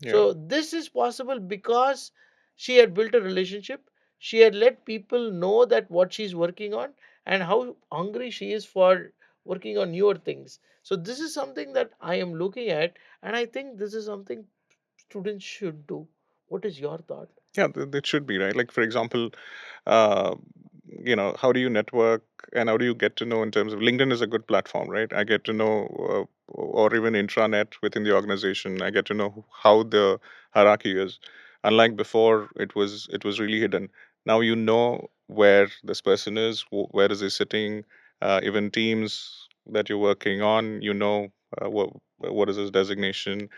yeah, So this is possible because she had built a relationship. She had let people know that what she's working on and how hungry she is for working on newer things. So this is something that I am looking at, and I think this is something students should do. What is your thought? yeah. That should be right. Like for example, uh, how do you network and how do you get to know in terms of LinkedIn is a good platform, right? I get to know, or even intranet within the organization. I get to know how the hierarchy is. Unlike before, it was really hidden. Now you know where this person is, where is he sitting, even teams that you're working on. You know what is his designation,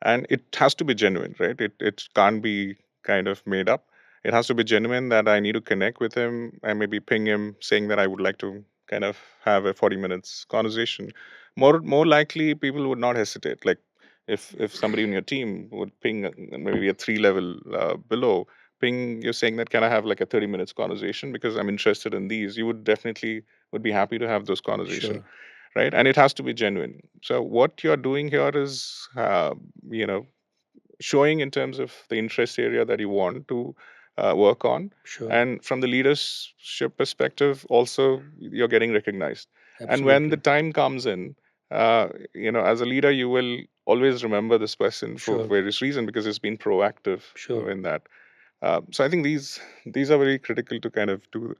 and it has to be genuine, right? It can't be kind of made up. It has to be genuine that I need to connect with him and maybe ping him saying that I would like to kind of have a 40 minutes conversation. More likely people would not hesitate. Like if somebody in your team would ping maybe a 3 level below, ping you're saying that can I have like a 30 minutes conversation because I'm interested in these, you would definitely would be happy to have those conversations, Sure. right? And it has to be genuine. So what you're doing here is you know showing in terms of the interest area that you want to work on. Sure. And from the leadership perspective, also you're getting recognized. And when the Absolutely. time comes in, as a leader, you will always remember this person for Sure. various reasons because it's been proactive Sure. in that. So I think these are very critical to kind of do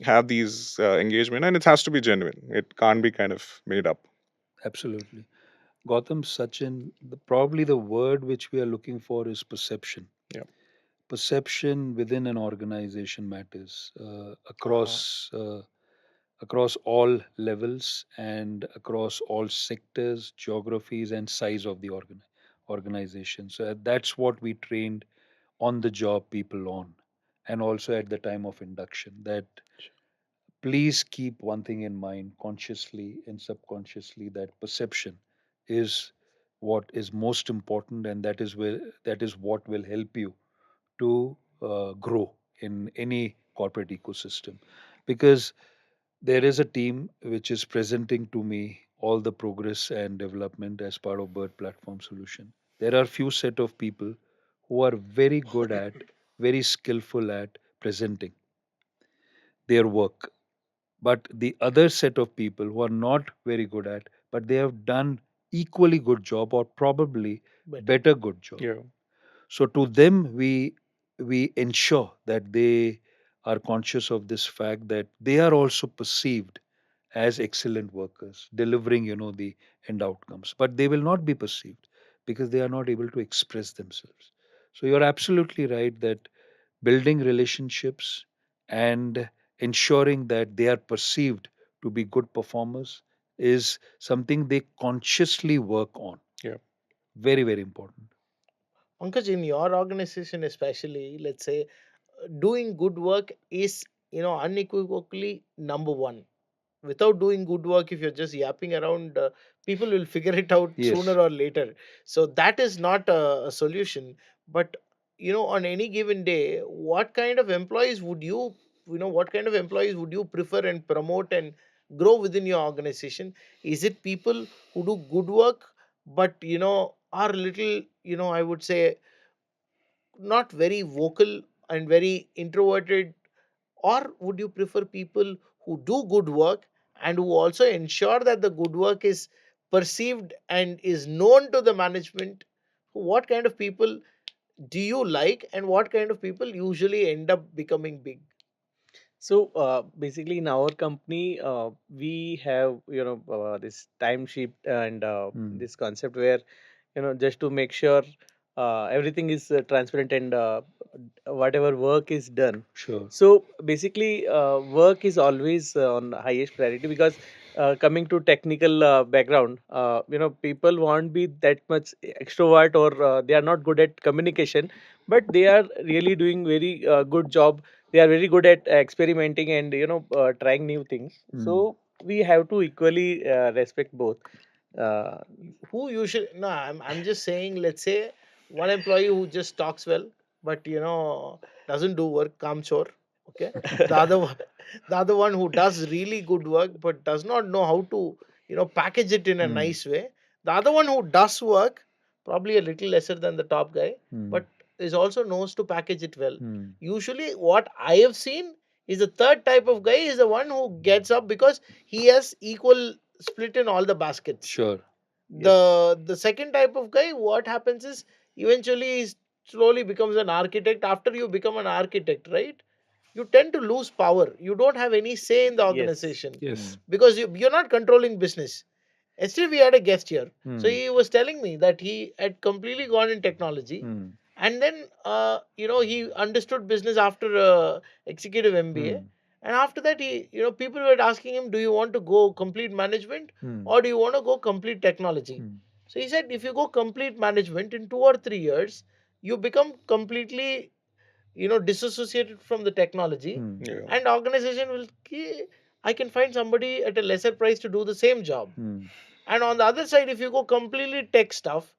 have these engagement, and it has to be genuine. It can't be kind of made up. Absolutely. Gautam, Sachin, probably the word which we are looking for is perception. Yeah. Perception within an organization matters Uh-huh. across all levels and across all sectors, geographies, and size of the organization. So that's what we trained on the job people on, and also at the time of induction. That please keep one thing in mind consciously and subconsciously, that perception is what is most important, and that is what will help you to grow in any corporate ecosystem, because there is a team which is presenting to me all the progress and development as part of Bird Platform Solution. There are few set of people who are very good at, very skillful at presenting their work, but the other set of people who are not very good at, but they have done equally good job or probably Better. better good job. Yeah. So to them, we ensure that they are conscious of this fact that they are also perceived as excellent workers, delivering the end outcomes. But they will not be perceived because they are not able to express themselves. So you're absolutely right that building relationships and ensuring that they are perceived to be good performers is something they consciously work on. Yeah. Very, very important. Pankaj, in your organization, especially, let's say, doing good work is, unequivocally number one. Without doing good work, if you're just yapping around, people will figure it out Yes. sooner or later. So that is not a solution. But on any given day, what kind of employees would you prefer and promote and grow within your organization? Is it people who do good work but are little, I would say, not very vocal and very introverted, or would you prefer people who do good work and who also ensure that the good work is perceived and is known to the management? What kind of people do you like, and what kind of people usually end up becoming big? So basically, in our company, we have this time sheet and Hmm. this concept where just to make sure everything is transparent and whatever work is done. Sure. So basically, work is always on highest priority because coming to technical background, people won't be that much extrovert or they are not good at communication, but they are really doing very good job. They are very good at experimenting and trying new things. Hmm. So we have to equally respect both. Uh, Who usually, no, I'm just saying, let's say one employee who just talks well but doesn't do work, calm chore. Okay. the other one the other one who does really good work but does not know how to package it in a Hmm. nice way. The other one who does work, probably a little lesser than the top guy, Hmm. but is also knows to package it well. Hmm. Usually what I have seen is the third type of guy is the one who gets up because he has equal split in all the baskets. Sure. yes. The second type of guy, what happens is eventually he slowly becomes an architect. After you become an architect, right, you tend to lose power. You don't have any say in the Yes. organization Hmm. Yes. because you're not controlling business. Yesterday we had a guest here, so Hmm. he was telling me that he had completely gone in technology, Hmm. and then he understood business after executive MBA. Hmm. And after that, he people were asking him, do you want to go complete management Hmm. or do you want to go complete technology? Hmm. So he said, if you go complete management in 2 or 3 years, you become completely disassociated from the technology, Hmm. Yeah. and organization will I can find somebody at a lesser price to do the same job. Hmm. And on the other side, if you go completely tech stuff,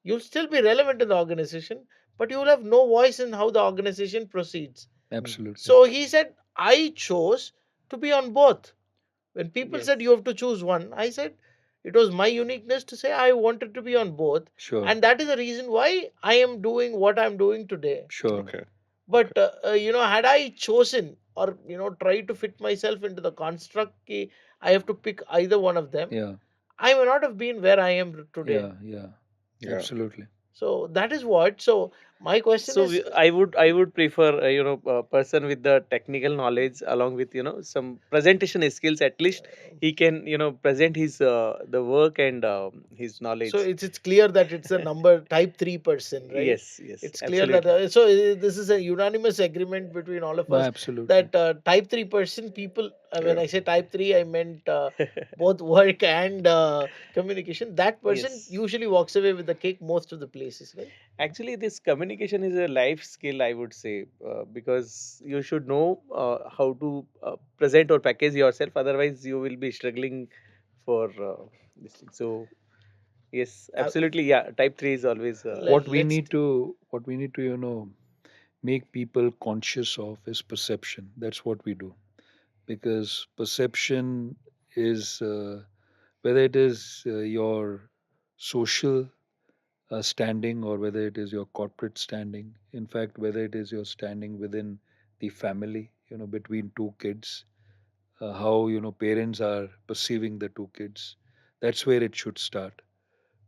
you'll still be relevant in the organization, but you will have no voice in how the organization proceeds. Mm. Absolutely. So he said, I chose to be on both. When people Yes. said you have to choose one, I said it was my uniqueness to say I wanted to be on both. Sure. And that is the reason why I am doing what I'm doing today. Sure. Okay. But had I chosen, or tried to fit myself into the construct, I have to pick either one of them, Yeah, I may not have been where I am today. yeah, Yeah. absolutely. So that is what. So my question So is, I would prefer a person with the technical knowledge along with some presentation skills. At least he can present his the work and his so knowledge. it's clear that it's a number type 3 person, right? Yes, yes, It's clear that absolutely. this is a unanimous agreement between all of No, us absolutely. that type 3 person people, when Yeah. I say type 3, I meant both work and communication. That person Yes. usually walks away with the cake most of the places, right? Actually, this communication is a life skill, I would say, because you should know how to present or package yourself. Otherwise, you will be struggling for this thing. So, yes, uh, absolutely. Yeah, type 3 is always. let's What we need to, make people conscious of is perception. That's what we do. Because perception is whether it is your social standing or whether it is your corporate standing. In fact, whether it is your standing within the family, between two kids, how parents are perceiving the two kids. That's where it should start.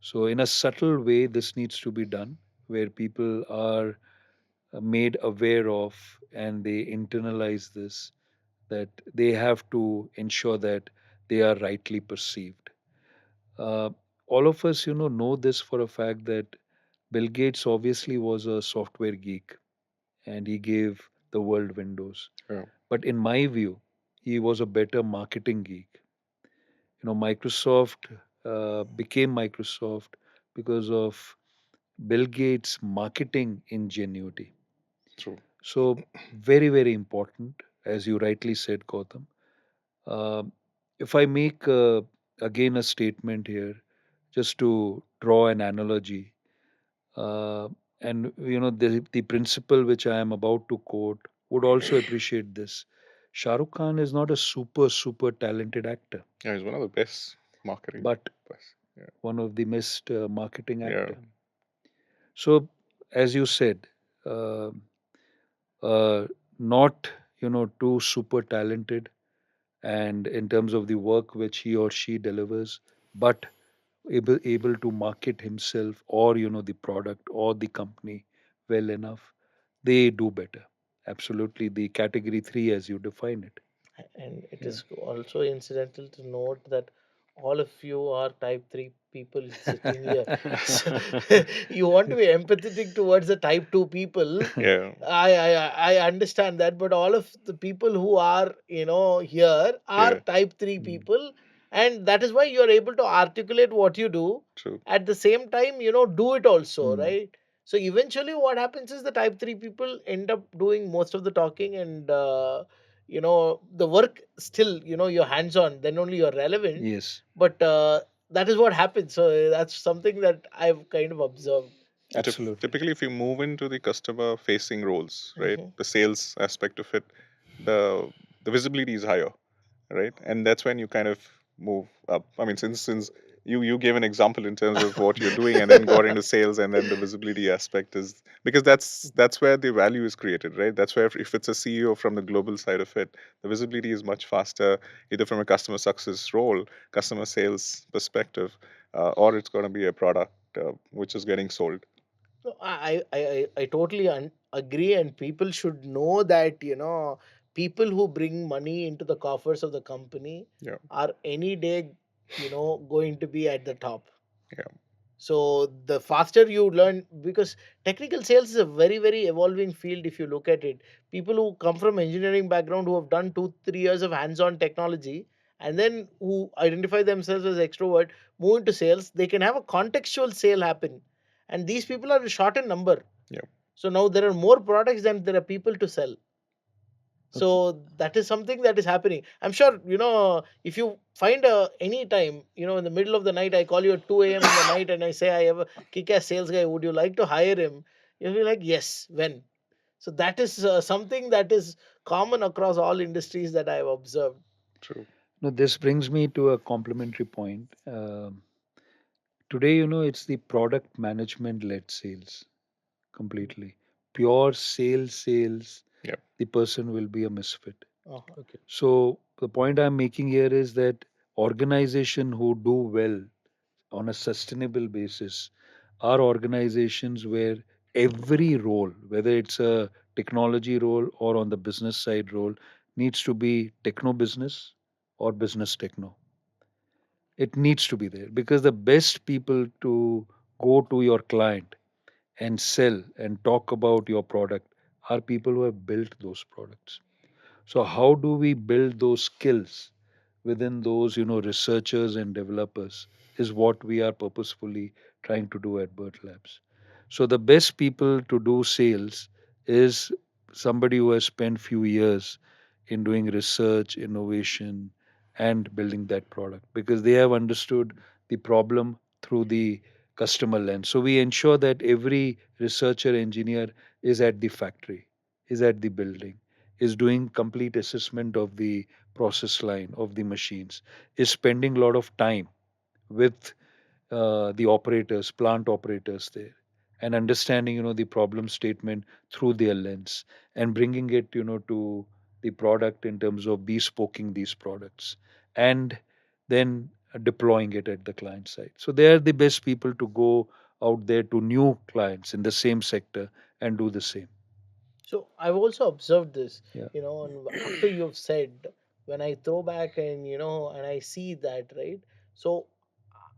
So, in a subtle way, this needs to be done, where people are made aware of and they internalize this, that they have to ensure that they are rightly perceived. Uh, all of us, know this for a fact that Bill Gates obviously was a software geek and he gave the world Windows. Yeah. But in my view, he was a better marketing geek. Microsoft became Microsoft because of Bill Gates' marketing ingenuity. True. So, very, very important, as you rightly said, Gautam. Um if I make again a statement here, just to draw an analogy, uh, and the principle which I am about to quote would also appreciate this. Shah Rukh Khan is not a super talented actor, Yeah, he's one of the best marketing. but Best. Yeah. one of the best marketing Yeah. actor. So, as you said, uh, not too super talented, and in terms of the work which he or she delivers, but able to market himself or the product or the company well enough, they do better. Absolutely, the category 3 as you define it. and it Yeah. is also incidental to note that all of you are type 3 people sitting here. So you want to be empathetic towards the type 2 people. Yeah. I understand that, but all of the people who are here are Yeah. type 3 Mm. people, and that is why you are able to articulate what you do. True. At the same time, do it also, Mm. right? So eventually what happens is the type 3 people end up doing most of the talking, and the work still, you're hands on, then only you're relevant. Yes, But that is what happens. So that's something that I've kind of observed. So absolutely. typically, if you move into the customer facing roles, right, Hmm. the sales aspect of it, the the visibility is higher, right? And that's when you kind of move up. I mean, since you gave an example in terms of what you're doing, and then got into sales, and then the visibility aspect is because that's where the value is created, right? That's where if it's a CEO from the global side of it, the visibility is much faster, either from a customer success role, customer sales perspective, or it's going to be a product which is getting sold. No, I totally agree, and people should know that people who bring money into the coffers of the company Yeah, are any day going to be at the top. yeah, So the faster you learn, because technical sales is a very evolving field. If you look at it, people who come from engineering background, who have done 2 3 years of hands-on technology, and then who identify themselves as extrovert, move into sales, they can have a contextual sale happen, and these people are short in number. yeah. So now there are more products than there are people to sell. Okay. So that is something that is happening. I'm sure, if you find any time, in the middle of the night, I call you at 2 a.m. in the night and I say, I have a kick-ass sales guy, would you like to hire him? You'll be like, yes. When? So that is something that is common across all industries that I have observed. True. Now, this brings me to a complementary point. Today, it's the product management led sales completely. pure sales, Yep. the person will be a misfit. Okay. So the point I'm making here is that organization who do well on a sustainable basis are organizations where every role, whether it's a technology role or on the business side role, needs to be techno business or business techno. It needs to be there because the best people to go to your client and sell and talk about your product are people who have built those products. So how do we build those skills within those, researchers and developers is what we are purposefully trying to do at Bert Labs. So the best people to do sales is somebody who has spent few years in doing research, innovation, and building that product because they have understood the problem through the customer lens. So we ensure that every researcher engineer is at the factory, is at the building, is doing complete assessment of the process line of the machines, is spending a lot of time with the operators, plant operators there, and understanding, the problem statement through their lens and bringing it, to the product in terms of bespoking these products and then deploying it at the client side. So they are the best people to go out there to new clients in the same sector and do the same. So I've also observed this, Yeah. and after you've said, when I throw back and and I see that, right? So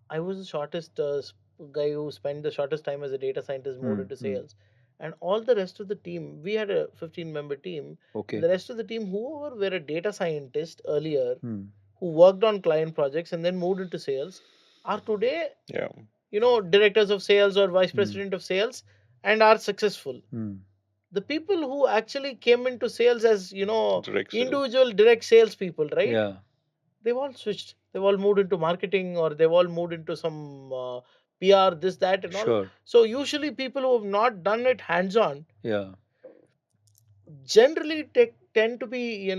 I was the shortest guy who spent the shortest time as a data scientist, moved Hmm. into Hmm. sales, and all the rest of the team. We had a 15-member team, and Okay. the rest of the team, whoever were a data scientist earlier, Hmm. who worked on client projects and then moved into sales, are today, Yeah. directors of sales or vice Hmm. president of sales, and are successful. Hmm. The people who actually came into sales as Direct sale. individual direct sales people, right? Yeah. They've all switched. They've all moved into marketing, or they've all moved into some PR, this, that, and all. Sure. So usually people who have not done it hands on Yeah. generally tend to be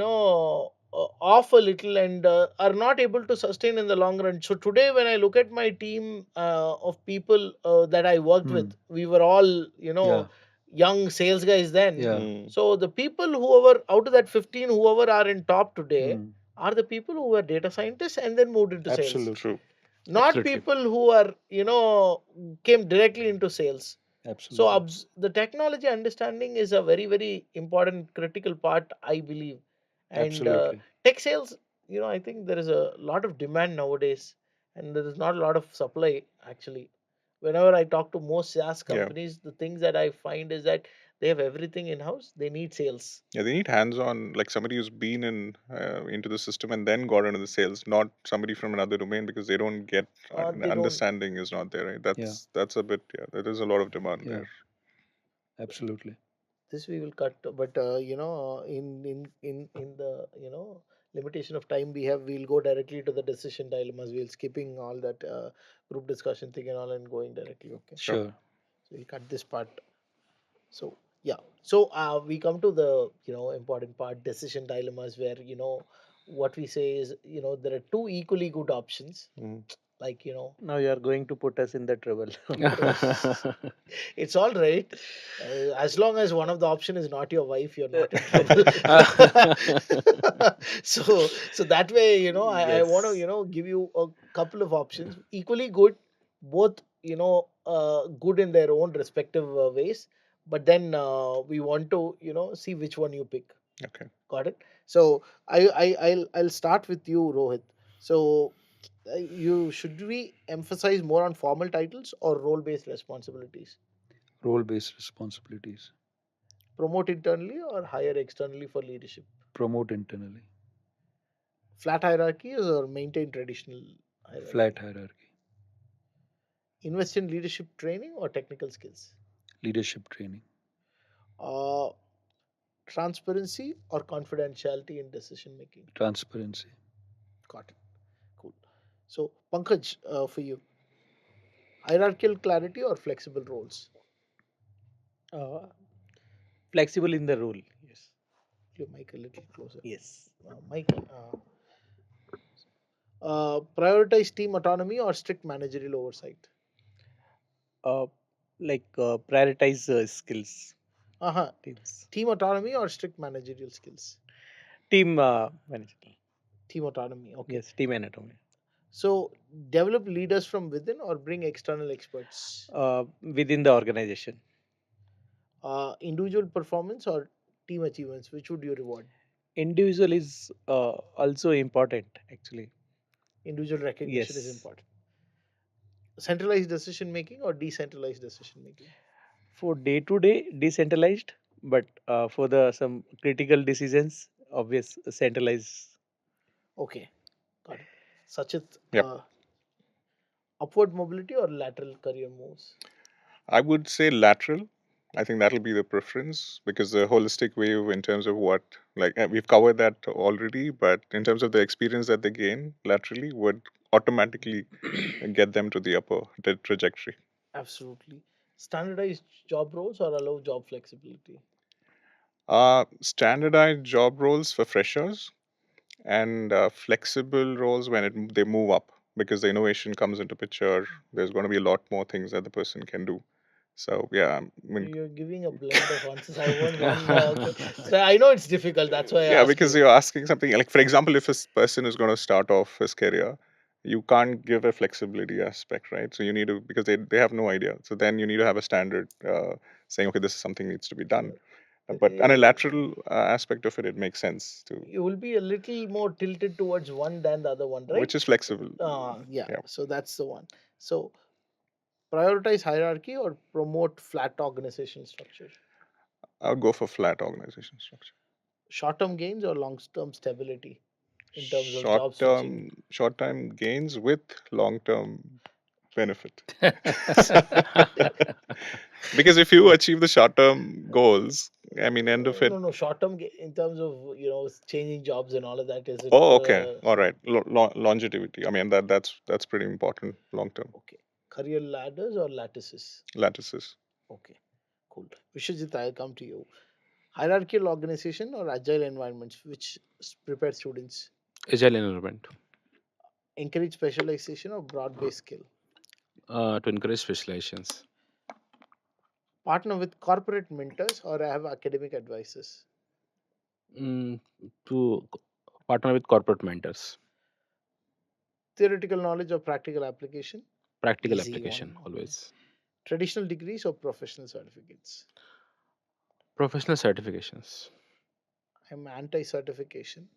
off a little, and are not able to sustain in the long run. So today when I look at my team of people that I worked Hmm. with, we were all Yeah. young sales guys then. Yeah. Mm. So the people whoever out of that 15, whoever are in top today, Hmm. are the people who were data scientists and then moved into sales, Absolutely. True. not Absolutely. people who are came directly into sales. So Absolutely. the technology understanding is a very, very important critical part, I believe. And Absolutely. tech sales, I think there is a lot of demand nowadays, and there is not a lot of supply actually. Whenever I talk to most SaaS Yeah. companies, the things that I find is that they have everything in house. They need sales. Yeah, they need hands-on, like somebody who's been in into the system and then got into the sales, not somebody from another domain because they don't get They don't. understanding is not there, right? Yeah. That's a bit, yeah. There is a lot of demand Yeah. there. Absolutely. This we will cut, but in the limitation of time we have, we'll go directly to the decision dilemmas. We'll skipping all that group discussion thing and all, and going directly. Okay, Sure. Sure. so we'll cut this part. So yeah, so we come to the important part, decision dilemmas, where what we say is, there are two equally good options, Mm. like Now you are going to put us in the trouble. it's all right. As long as one of the option is not your wife, you're not in trouble. So that way, I want to Yes. give you a couple of options, equally good, both good in their own respective ways. But then we want to see which one you pick. Okay. Got it? So I'll start with you, Rohit. So you should we emphasize more on formal titles or role based responsibilities? Role based responsibilities. Promote internally or hire externally for leadership? Promote internally. Flat hierarchies or maintain traditional Flat hierarchy? hierarchy. Invest in leadership training or technical skills? Leadership training. Uh, Transparency or confidentiality in decision making? Transparency. Got it. Cool. So, Pankaj, for you, hierarchical clarity or flexible roles? Uh, Flexible in the role. Yes. Your mic a little closer. Yes. Mike, prioritize team autonomy or strict managerial oversight? Uh, like prioritize skills. Uh-huh. teams. Team autonomy or strict managerial skills? Team management. Team autonomy. Okay. Yes, team anatomy. So develop leaders from within or bring external experts. Within the organization. Individual performance or team achievements, which would you reward? Individual is also important actually. Individual recognition is Yes. important. Centralized decision making or decentralized decision making? For day to day, decentralized, but for the some critical decisions, obvious centralized. Okay, got it. Sachit, Yep. upward mobility or lateral career moves? I would say lateral. I think that'll be the preference because the holistic view in terms of what, like we've covered that already, but in terms of the experience that they gain laterally would automatically get them to the upper trajectory. Absolutely. Standardized job roles or allow job flexibility? Standardized job roles for freshers and flexible roles when they move up because the innovation comes into picture. There's going to be a lot more things that the person can do. So yeah, I mean, You're giving a blend of answers. I want one. Okay. So I know it's difficult. That's why I yeah, asked because you. you're asking something like, for example, if a person is going to start off his career, you can't give a flexibility aspect, right? So you need to, because they have no idea. So then you need to have a standard saying, okay, this is something needs to be done. But on a Eh, lateral aspect of it, it makes sense to, you will be a little more tilted towards one than the other one, right? which is flexible. Yeah. Yeah, So that's the one. So prioritize hierarchy or promote flat organization structure? I would go for flat organization structure. Short term gains or long term stability in terms of Short job switching? term, short term gains with long term benefit. Because if you achieve the short term goals, I mean, end of it. No, no, short term in terms of changing jobs and all of that. Is it Oh, okay, all right. Longevity. I mean, that's pretty important. Long term okay? Career ladders or lattices? lattices. Okay, cool. Vishwajit, I'll come to you. Hierarchical organization or agile environments, which prepare students? Agile environment Encourage specialization or broad based skill? to encourage specializations. Partner with corporate mentors or have academic advisors? Mm, to partner with corporate mentors. Theoretical knowledge or practical application? Practical Easy application one. always. Traditional degrees or professional certificates? Professional certifications. I'm anti certification,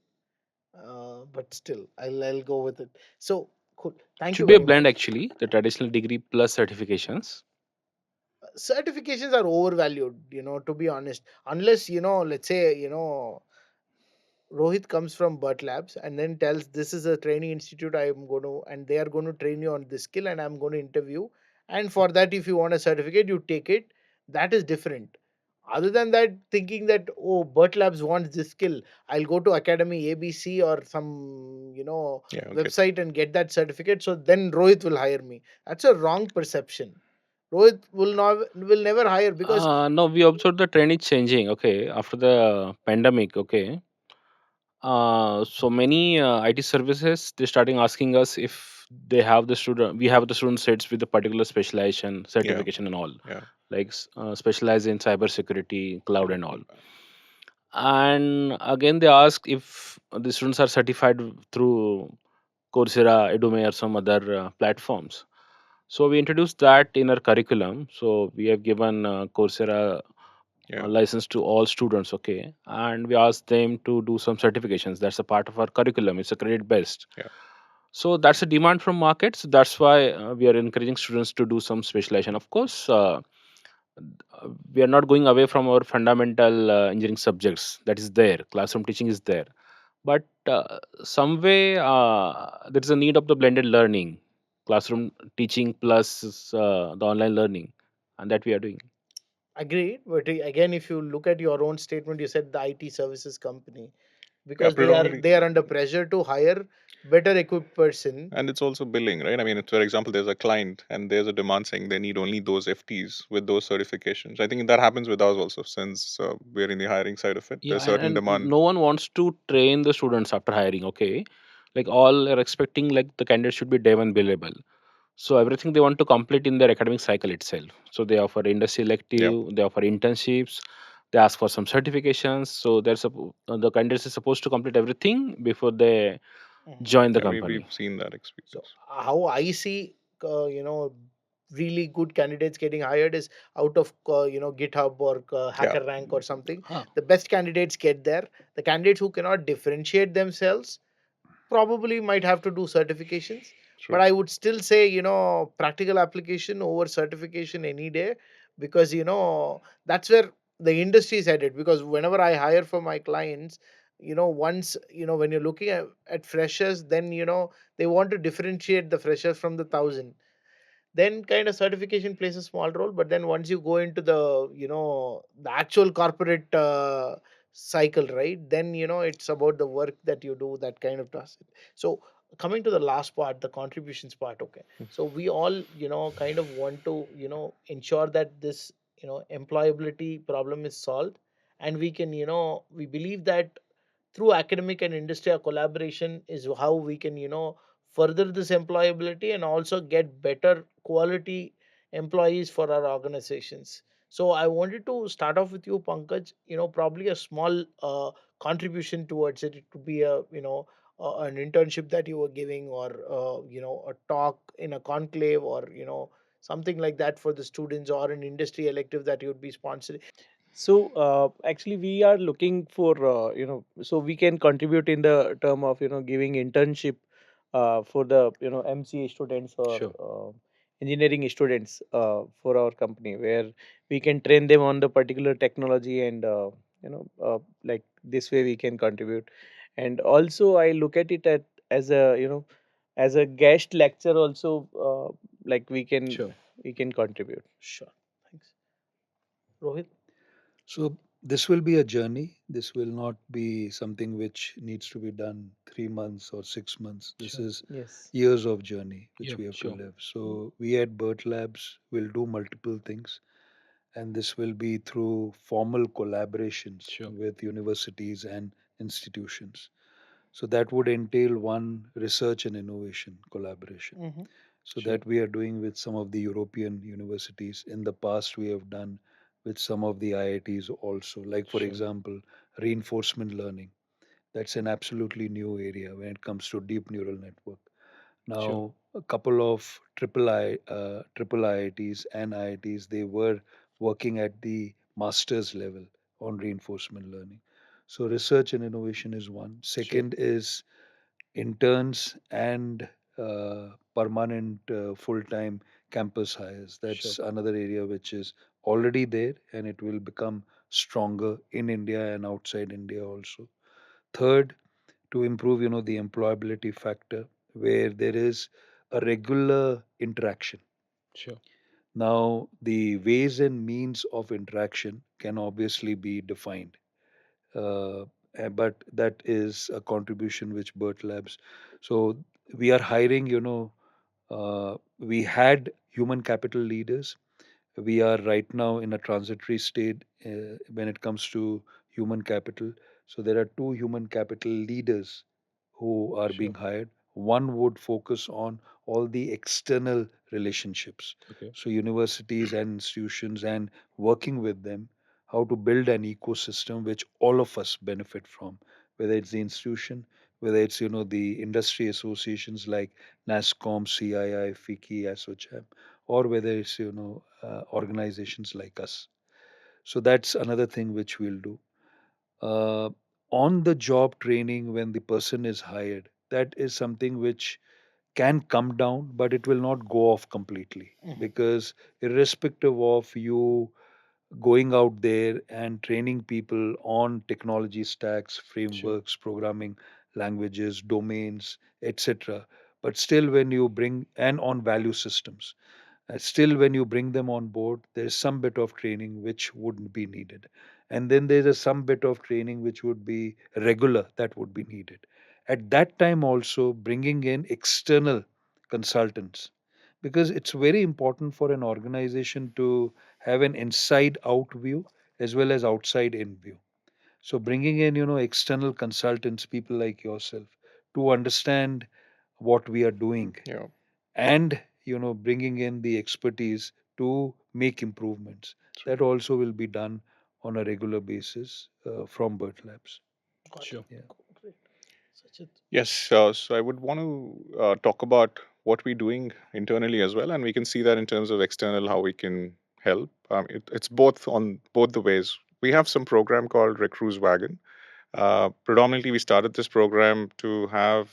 but still, I'll go with it. So, cool. It Thank should you be a very blend much. actually. The traditional degree plus certifications. Certifications are overvalued, to be honest. Unless, let's say, Rohit comes from Bert Labs and then tells this is a training institute I'm going to, and they are going to train you on this skill and I'm going to interview. And for that, if you want a certificate, you take it. That is different. Other than that, thinking that, oh, Bert Labs wants this skill, I'll go to Academy ABC or some, Yeah, okay. website and get that certificate. So then Rohit will hire me. That's a wrong perception. Rohit will never hire because No, we observed the trend is changing. Okay, after the pandemic. Okay, so many IT services they're starting asking us if they have the student. We have the student sets with the particular specialization, Yeah, certification, and all. yeah, Like specialize in cyber security, cloud, and all. And again, they ask if the students are certified through Coursera, Udemy, or some other platforms. So we introduced that in our curriculum. So we have given Coursera yeah, license to all students, okay, and we asked them to do some certifications. That's a part of our curriculum. It's a credit based. yeah. So that's a demand from markets. That's why we are encouraging students to do some specialization. Of course, we are not going away from our fundamental engineering subjects. That is there. Classroom teaching is there, but some way there is a need of the blended learning, classroom teaching plus the online learning, and that we are doing. agreed. But again, if you look at your own statement, you said the IT services company Yeah, because they are predominantly. they are under pressure to hire better equipped person. And it's also billing, right? I mean, for example, there's a client and there's a demand saying they need only those FTs with those certifications. I think that happens with us also since we're in the hiring side of it. Yeah, There's certain and demand. no one wants to train the students after hiring. Okay, like all are expecting like the candidate should be day one billable. So everything they want to complete in their academic cycle itself. So they offer industry Yeah, elective, they offer internships, They ask for some certifications, so the candidates is supposed to complete everything before they Mhm. join the Yeah, company. we've seen that So experience. how I see, really good candidates getting hired is out of GitHub or Yeah, Hacker Rank or something. Ah, The best candidates get there. The candidates who cannot differentiate themselves probably might have to do certifications, but true. I would still say practical application over certification any day, because that's where the industry is headed. Because whenever I hire for my clients, once when you're looking at freshers, then they want to differentiate the freshers from the thousand. Then kind of certification plays a small role, but then once you go into the actual corporate cycle, right, then it's about the work that you do, that kind of task. So coming to the last part, the contributions part, okay, so we all kind of want to ensure that this employability problem is solved, and we can we believe that through academic and industrial collaboration is how we can further this employability and also get better quality employees for our organizations. So I wanted to start off with you, Pankaj. Probably a small contribution towards it. It could be a an internship that you were giving, or a talk in a conclave, or something like that for the students, or an industry elective that you would be sponsoring. So actually, we are looking for so we can contribute in the term of giving internship for the MCA students or sure, engineering students for our company, where we can train them on the particular technology, and like this way we can contribute. And also, I look at it as a as a guest lecture also, like sure, we can contribute. Sure. Thanks. Rohit? So this will be a journey. This will not be something which needs to be done 3 months or 6 months. This sure, is Yes. years of journey yeah, which we have to sure, live. So we at Bert Labs will do multiple things, and this will be through formal collaborations sure, with universities and institutions. So that would entail one, research and innovation collaboration. Mm-hmm. So sure, that we are doing with some of the European universities. In the past, we have done with some of the IITs also. Like, for sure, example, reinforcement learning. That's an absolutely new area when it comes to deep neural network. sure, Now, a couple of triple IITs and IITs, they were working at the master's level on reinforcement learning. So, research and innovation is one. sure, Second is interns and permanent full-time campus hires. sure, That's another area which is already there, and it will become stronger in India and outside India also. Third, to improve, the employability factor, where there is a regular interaction. sure, Now, the ways and means of interaction can obviously be defined, uh, but that is a contribution which Bert Labs. So we are hiring, we had human capital leaders. We are right now in a transitory state when it comes to human capital. So there are two human capital leaders who are sure, being hired. One would focus on all the external relationships. okay, So universities and institutions, and working with them, how to build an ecosystem which all of us benefit from, whether it's the institution, whether it's the industry associations like NASCOM, CII, FICI, ASOCHAM, or whether it's organizations like us. So that's another thing which we'll do. uh, on the job training when the person is hired, that is something which can come down, but it will not go off completely, Mm-hmm. because irrespective of you going out there and training people on technology stacks, sure, frameworks, programming languages, domains, etc., but still when you bring, and on value systems, still, when you bring them on board, there is some bit of training which wouldn't be needed. And then there is some bit of training which would be regular that would be needed. At that time, also bringing in external consultants, because it's very important for an organization to have an inside out view as well as outside in view. So bringing in, external consultants, people like yourself, to understand what we are doing, Yeah, and bringing in the expertise to make improvements, true. that also will be done on a regular basis from Bert Labs. Got it. Sure. Yeah. Great. Sachit. Yes, so I would want to talk about what we're doing internally as well, and we can see that in terms of external how we can help. It's both on both the ways. We have some program called Recruise Wagon. Predominantly, we started this program to have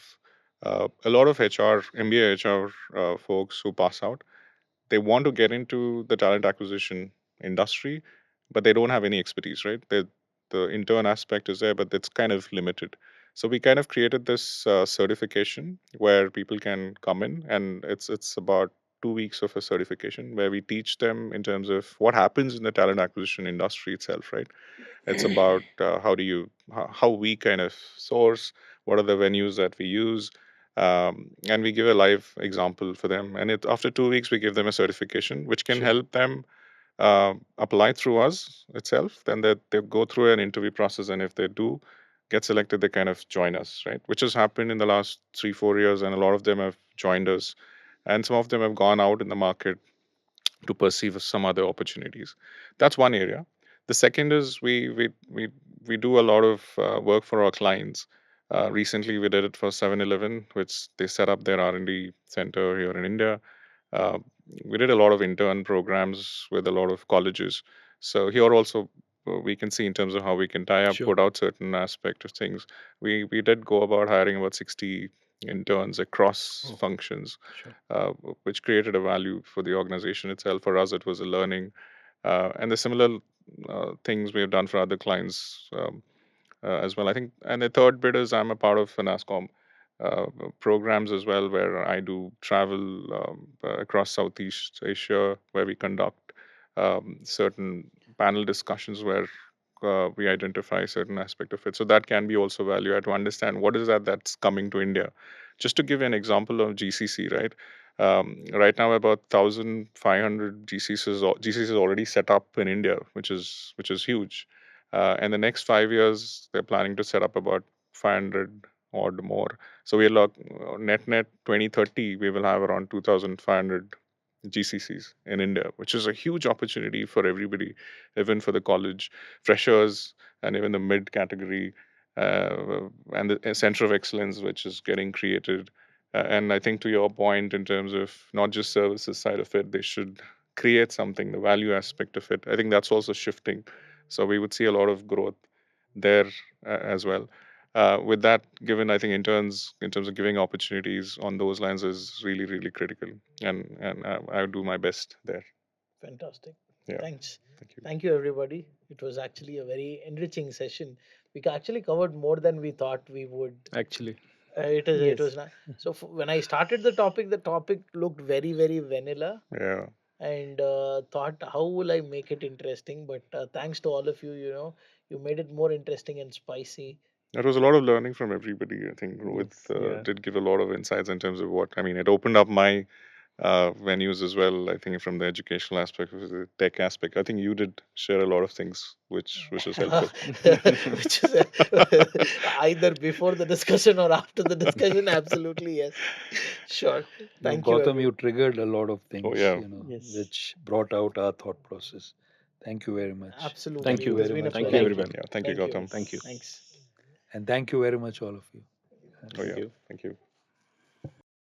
a lot of HR, MBA HR folks who pass out. They want to get into the talent acquisition industry, but they don't have any expertise, right? The intern aspect is there, but it's kind of limited. So we kind of created this certification where people can come in, and it's about 2 weeks of a certification where we teach them in terms of what happens in the talent acquisition industry itself, right? It's about how we kind of source, what are the venues that we use, and we give a live example for them. And after 2 weeks, we give them a certification which can Sure. help them apply through us itself. Then they go through an interview process, and if they do get selected, they kind of join us, right? Which has happened in the last 3-4 years, and a lot of them have joined us, and some of them have gone out in the market to perceive some other opportunities. That's one area. The second is we do a lot of work for our clients. Recently, we did it for 7-Eleven, which they set up their R&D center here in India. Uh, we did a lot of intern programs with a lot of colleges. So here also we can see in terms of how we can tie up, Sure. put out certain aspect of things. We did go about hiring about 60 interns across Oh, functions, sure. which created a value for the organization itself. For us, it was a learning, and the similar things we have done for other clients as well. I think, and the third bit is I'm a part of FinAscom programs as well, where I do travel across Southeast Asia, where we conduct certain panel discussions where we identify certain aspect of it. So that can be also value add to understand what is that that's coming to India. Just to give you an example of GCC, right? Right now, about 1,500 GCCs already set up in India, which is huge. And the next 5 years, they're planning to set up about 500 odd more. So we're like net 2030, we will have around 2,500 GCCs in India, which is a huge opportunity for everybody, even for the college freshers and even the mid category and the center of excellence, which is getting created. And I think to your point, in terms of not just services side of it, they should create something, the value aspect of it. I think that's also shifting. So we would see a lot of growth there as well. With that, given I think interns in terms of giving opportunities on those lines is really really critical, and I would do my best there. Fantastic. Yeah, Thanks. thank you. Thank you, everybody. It was actually a very enriching session. Actually covered more than we thought we would. Actually, It Yes. was not. So when I started the topic looked very very vanilla, Yeah, and thought how will I make it interesting. But thanks to all of you, you made it more interesting and spicy. that was a lot of learning from everybody. I think Rohit Yes. Yeah. did give a lot of insights in terms of what I mean. It opened up my venues as well. I think from the educational aspect, the tech aspect. I think you did share a lot of things, which was helpful. Which is either before the discussion or after the discussion. Absolutely, yes. Sure. No, Thank you, Gautam, everyone. you triggered a lot of Oh things, yeah, Yes. which brought out our thought process. Thank you very much. thank Absolutely. Thank It you you. has very been a much, Thank all you, of pleasure. you. everyone. yeah. Thank you, Thank you. Gautam. Thank you. Yes. Thanks. And thank you very much, all of you. Oh Thank yeah, you. thank you.